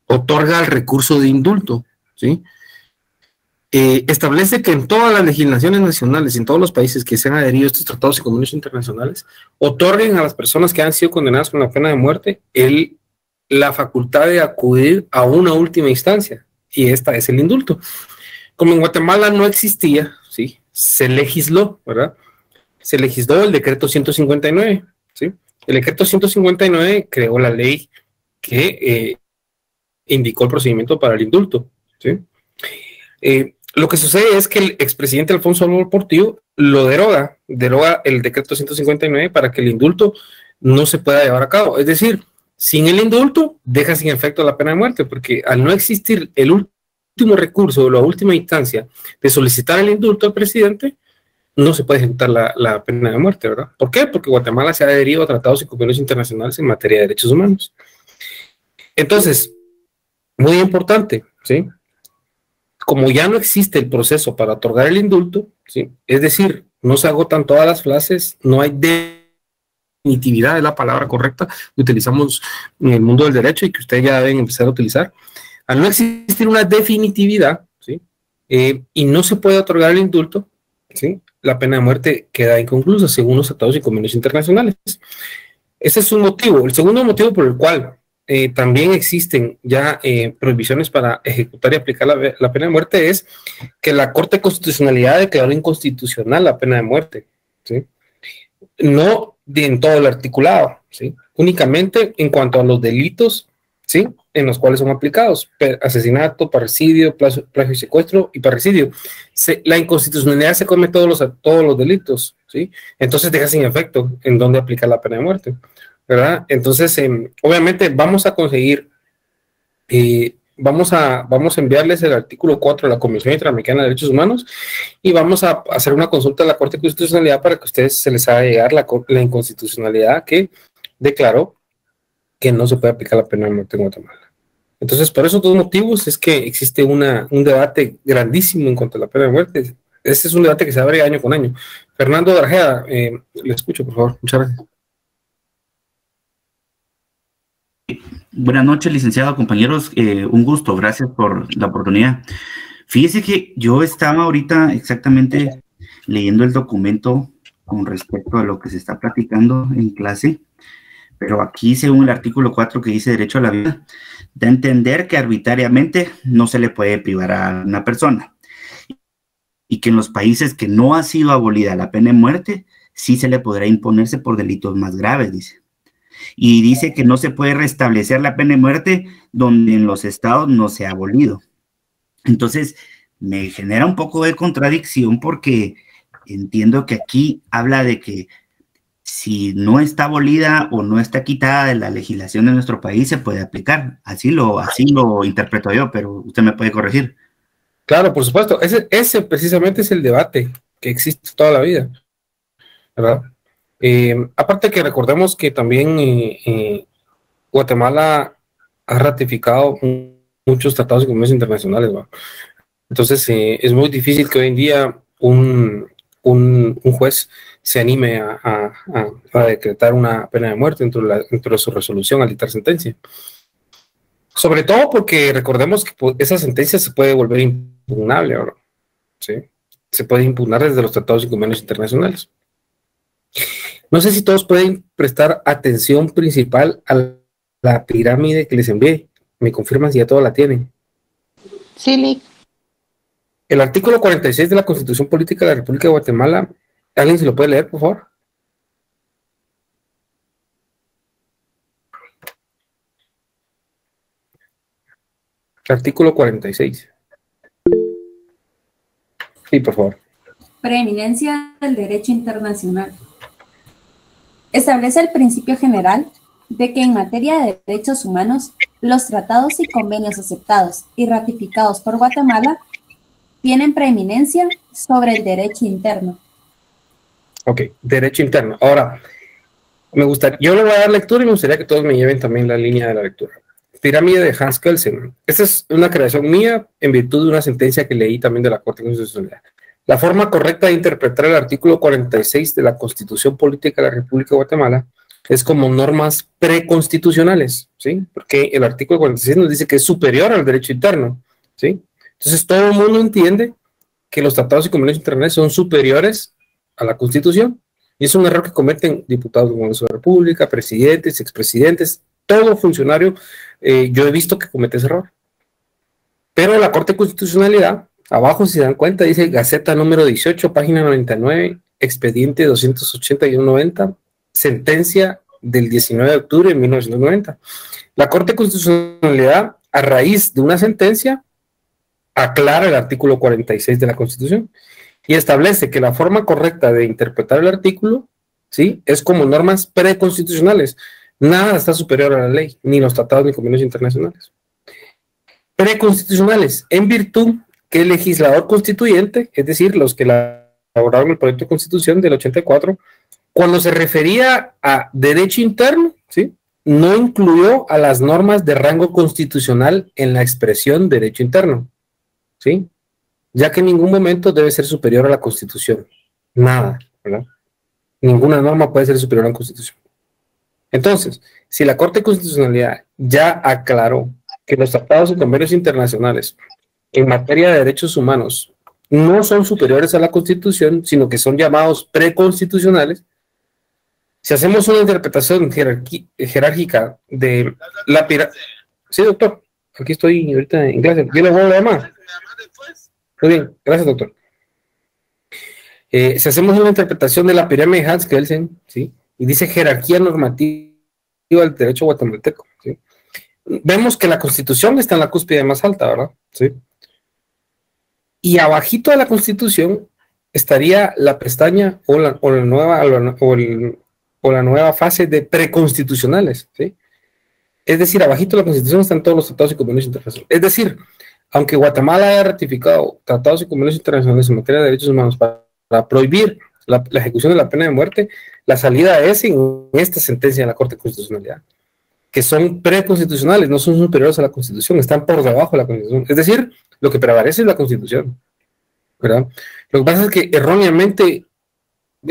otorga el recurso de indulto, ¿sí?, establece que en todas las legislaciones nacionales, en todos los países que se han adherido a estos tratados y convenios internacionales, otorguen a las personas que han sido condenadas con la pena de muerte la facultad de acudir a una última instancia, y esta es el indulto. Como en Guatemala no existía, ¿sí?, se legisló, ¿verdad? Se legisló el decreto 159, ¿sí? El decreto 159 creó la ley que indicó el procedimiento para el indulto, ¿sí? Lo que sucede es que el expresidente Alfonso Álvaro Portillo lo deroga el decreto 159 para que el indulto no se pueda llevar a cabo. Es decir, sin el indulto deja sin efecto la pena de muerte, porque al no existir el último recurso o la última instancia de solicitar el indulto al presidente, no se puede ejecutar la pena de muerte, ¿verdad? ¿Por qué? Porque Guatemala se ha adherido a tratados y convenios internacionales en materia de derechos humanos. Entonces, muy importante, ¿sí?, como ya no existe el proceso para otorgar el indulto, ¿sí?, es decir, no se agotan todas las frases, no hay definitividad, es la palabra correcta que utilizamos en el mundo del derecho y que ustedes ya deben empezar a utilizar. Al no existir una definitividad, ¿sí?, y no se puede otorgar el indulto, ¿sí?, la pena de muerte queda inconclusa según los tratados y convenios internacionales. Ese es un motivo. El segundo motivo por el cual también existen ya prohibiciones para ejecutar y aplicar la pena de muerte es que la Corte de Constitucionalidad declaró inconstitucional la pena de muerte, ¿sí?, no en todo el articulado, ¿sí?, únicamente en cuanto a los delitos, ¿sí?, en los cuales son aplicados: asesinato, parricidio, plagio y secuestro y parricidio. La inconstitucionalidad se come todos los delitos, ¿sí?, entonces deja sin efecto en dónde aplicar la pena de muerte, ¿verdad? Entonces, obviamente vamos a conseguir, vamos a enviarles el artículo 4 de la Comisión Interamericana de Derechos Humanos y vamos a hacer una consulta a la Corte de Constitucionalidad para que a ustedes se les haga llegar la inconstitucionalidad que declaró que no se puede aplicar la pena de muerte en Guatemala. Entonces, por esos dos motivos es que existe un debate grandísimo en cuanto a la pena de muerte. Este es un debate que se abre año con año. Fernando Drajeda, le escucho, por favor. Muchas gracias. Buenas noches, licenciado, compañeros. Un gusto, gracias por la oportunidad. Fíjese que yo estaba ahorita exactamente leyendo el documento con respecto a lo que se está platicando en clase, pero aquí, según el artículo 4 que dice derecho a la vida, da a entender que arbitrariamente no se le puede privar a una persona, y que en los países que no ha sido abolida la pena de muerte, sí se le podrá imponerse por delitos más graves, dice. Y dice que no se puede restablecer la pena de muerte donde en los estados no se ha abolido. Entonces, me genera un poco de contradicción porque entiendo que aquí habla de que si no está abolida o no está quitada de la legislación de nuestro país, se puede aplicar. Así lo interpreto yo, pero usted me puede corregir. Claro, por supuesto. Ese precisamente es el debate que existe toda la vida, ¿verdad? Aparte que recordemos que también Guatemala ha ratificado muchos tratados y convenios internacionales, ¿verdad? Entonces es muy difícil que hoy en día un juez se anime a decretar una pena de muerte dentro de su resolución al dictar sentencia. Sobre todo porque recordemos que esa sentencia se puede volver impugnable ahora, ¿sí? Se puede impugnar desde los tratados y convenios internacionales. No sé si todos pueden prestar atención principal a la pirámide que les envié. Me confirman si ya todos la tienen. Sí, Lick. El artículo 46 de la Constitución Política de la República de Guatemala, ¿alguien se lo puede leer, por favor? Artículo 46. Sí, por favor. Preeminencia del derecho internacional. Establece el principio general de que en materia de derechos humanos, los tratados y convenios aceptados y ratificados por Guatemala tienen preeminencia sobre el derecho interno. Ok, derecho interno. Ahora, yo le voy a dar lectura y me gustaría que todos me lleven también la línea de la lectura. Pirámide de Hans Kelsen. Esta es una creación mía en virtud de una sentencia que leí también de la Corte Constitucional. La forma correcta de interpretar el artículo 46 de la Constitución Política de la República de Guatemala es como normas preconstitucionales, ¿sí? Porque el artículo 46 nos dice que es superior al derecho interno, ¿sí? Entonces todo el mundo entiende que los tratados y convenios internacionales son superiores a la Constitución, y es un error que cometen diputados del Congreso de la República, presidentes, expresidentes, todo funcionario. Yo he visto que comete ese error. Pero la Corte de Constitucionalidad, abajo, si se dan cuenta, dice Gaceta número 18, página 99, expediente 281-90, sentencia del 19 de octubre de 1990. La Corte de Constitucionalidad, a raíz de una sentencia, aclara el artículo 46 de la Constitución y establece que la forma correcta de interpretar el artículo, ¿sí?, es como normas preconstitucionales. Nada está superior a la ley, ni los tratados ni convenios internacionales. Preconstitucionales, en virtud que el legislador constituyente, es decir, los que elaboraron el proyecto de Constitución del 84, cuando se refería a derecho interno, ¿sí?, no incluyó a las normas de rango constitucional en la expresión derecho interno, ¿sí?, ya que en ningún momento debe ser superior a la Constitución. Nada, ¿verdad? Ninguna norma puede ser superior a la Constitución. Entonces, si la Corte de Constitucionalidad ya aclaró que los tratados y convenios internacionales en materia de derechos humanos no son superiores a la Constitución, sino que son llamados preconstitucionales, si hacemos una interpretación jerárquica de la pirámide... Sí, doctor, aquí estoy ahorita en clase. ¿Yo le voy a llamar? Muy bien, gracias, doctor. Si hacemos una interpretación de la pirámide de Hans Kelsen, ¿sí?, y dice jerarquía normativa del derecho guatemalteco, ¿sí?, vemos que la Constitución está en la cúspide más alta, ¿verdad? ¿Sí? Y abajito de la Constitución estaría la pestaña o la nueva fase de preconstitucionales, ¿sí? Es decir, abajito de la Constitución están todos los tratados y convenios internacionales. Es decir, aunque Guatemala haya ratificado tratados y convenios internacionales en materia de derechos humanos para prohibir la ejecución de la pena de muerte, la salida es en esta sentencia de la Corte de Constitucionalidad, que son preconstitucionales, no son superiores a la Constitución, están por debajo de la Constitución. Es decir, lo que prevalece es la Constitución, ¿verdad? Lo que pasa es que erróneamente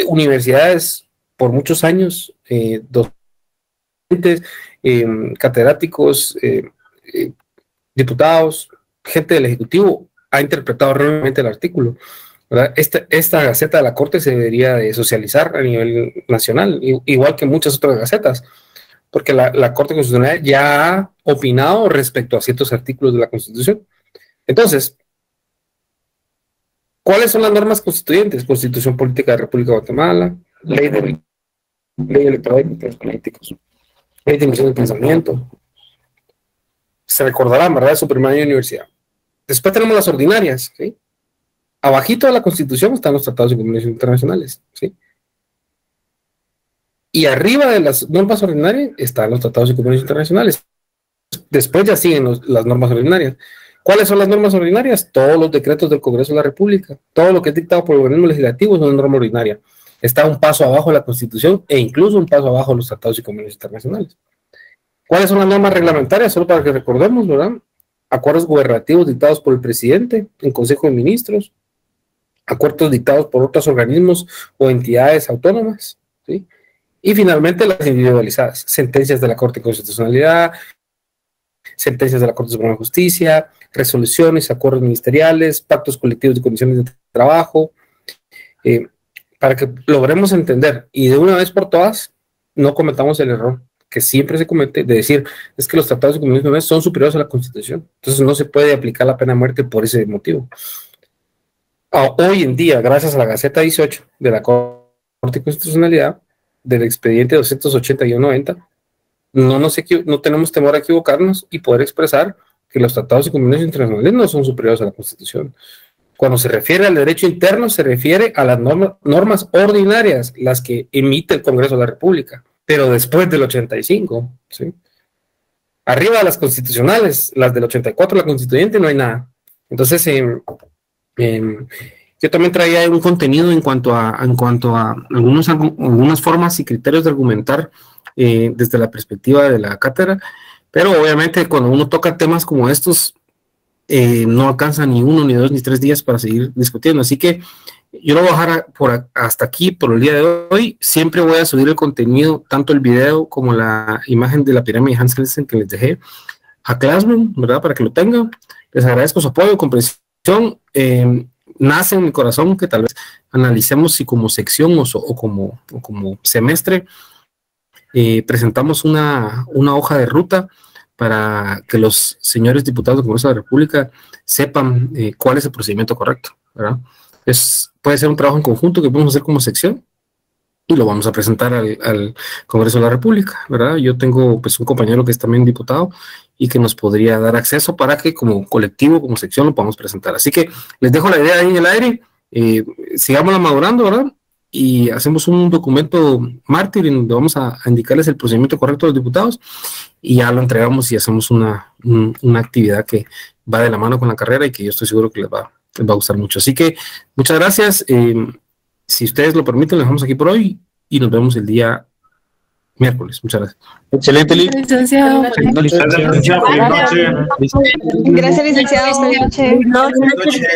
universidades por muchos años, docentes, catedráticos, diputados, gente del Ejecutivo ha interpretado erróneamente el artículo ¿verdad? Esta Gaceta de la Corte se debería de socializar a nivel nacional, igual que muchas otras gacetas, porque la Corte Constitucional ya ha opinado respecto a ciertos artículos de la Constitución. Entonces, ¿cuáles son las normas constituyentes? Constitución Política de la República de Guatemala, ley electoral de partidos políticos, ley de emisión de pensamiento. Se recordarán, ¿verdad?, de su primer año de universidad. Después tenemos las ordinarias, ¿sí? Abajito de la Constitución están los tratados y convenios internacionales, ¿sí? Y arriba de las normas ordinarias están los tratados y convenios internacionales. Después ya siguen las normas ordinarias. ¿Cuáles son las normas ordinarias? Todos los decretos del Congreso de la República. Todo lo que es dictado por el organismo legislativo es una norma ordinaria. Está un paso abajo de la Constitución e incluso un paso abajo de los tratados y convenios internacionales. ¿Cuáles son las normas reglamentarias? Solo para que recordemos, ¿verdad? Acuerdos gubernativos dictados por el presidente en Consejo de Ministros, acuerdos dictados por otros organismos o entidades autónomas, ¿sí? Y finalmente las individualizadas, sentencias de la Corte de Constitucionalidad, sentencias de la Corte Suprema de Justicia, resoluciones, acuerdos ministeriales, pactos colectivos de condiciones de trabajo, para que logremos entender y de una vez por todas no cometamos el error que siempre se comete de decir es que los tratados de convenios son superiores a la Constitución. Entonces no se puede aplicar la pena de muerte por ese motivo. Hoy en día, gracias a la Gaceta 18 de la Corte de Constitucionalidad, del expediente 280-90, no tenemos temor a equivocarnos y poder expresar que los tratados y convenios internacionales no son superiores a la Constitución. Cuando se refiere al derecho interno, se refiere a las normas ordinarias, las que emite el Congreso de la República, pero después del 85, ¿sí? Arriba de las constitucionales, las del 84, la constituyente, no hay nada. Entonces, yo también traía un contenido en cuanto a algunas formas y criterios de argumentar desde la perspectiva de la cátedra, pero obviamente cuando uno toca temas como estos, no alcanza ni 1, ni 2, ni 3 días para seguir discutiendo. Así que yo lo voy a dejar hasta aquí por el día de hoy. Siempre voy a subir el contenido, tanto el video como la imagen de la pirámide de Hans Kelsen que les dejé a Classroom, ¿verdad? Para que lo tengan. Les agradezco su apoyo, comprensión. Nace en mi corazón que tal vez analicemos si como sección o como semestre presentamos una hoja de ruta para que los señores diputados del Congreso de la República sepan cuál es el procedimiento correcto, ¿verdad? Puede ser un trabajo en conjunto que podemos hacer como sección y lo vamos a presentar al Congreso de la República, ¿verdad? Yo tengo pues un compañero que es también diputado y que nos podría dar acceso para que como colectivo, como sección lo podamos presentar. Así que les dejo la idea ahí en el aire, sigámosla madurando, ¿verdad? Y hacemos un documento mártir en donde vamos a indicarles el procedimiento correcto a los diputados y ya lo entregamos y hacemos una actividad que va de la mano con la carrera y que yo estoy seguro que les va a gustar mucho. Así que muchas gracias. Si ustedes lo permiten, les dejamos aquí por hoy y nos vemos el día miércoles. Muchas gracias. Excelente, licenciado. Gracias, licenciado. Buenas noches. Gracias, licenciado. Buenas noches.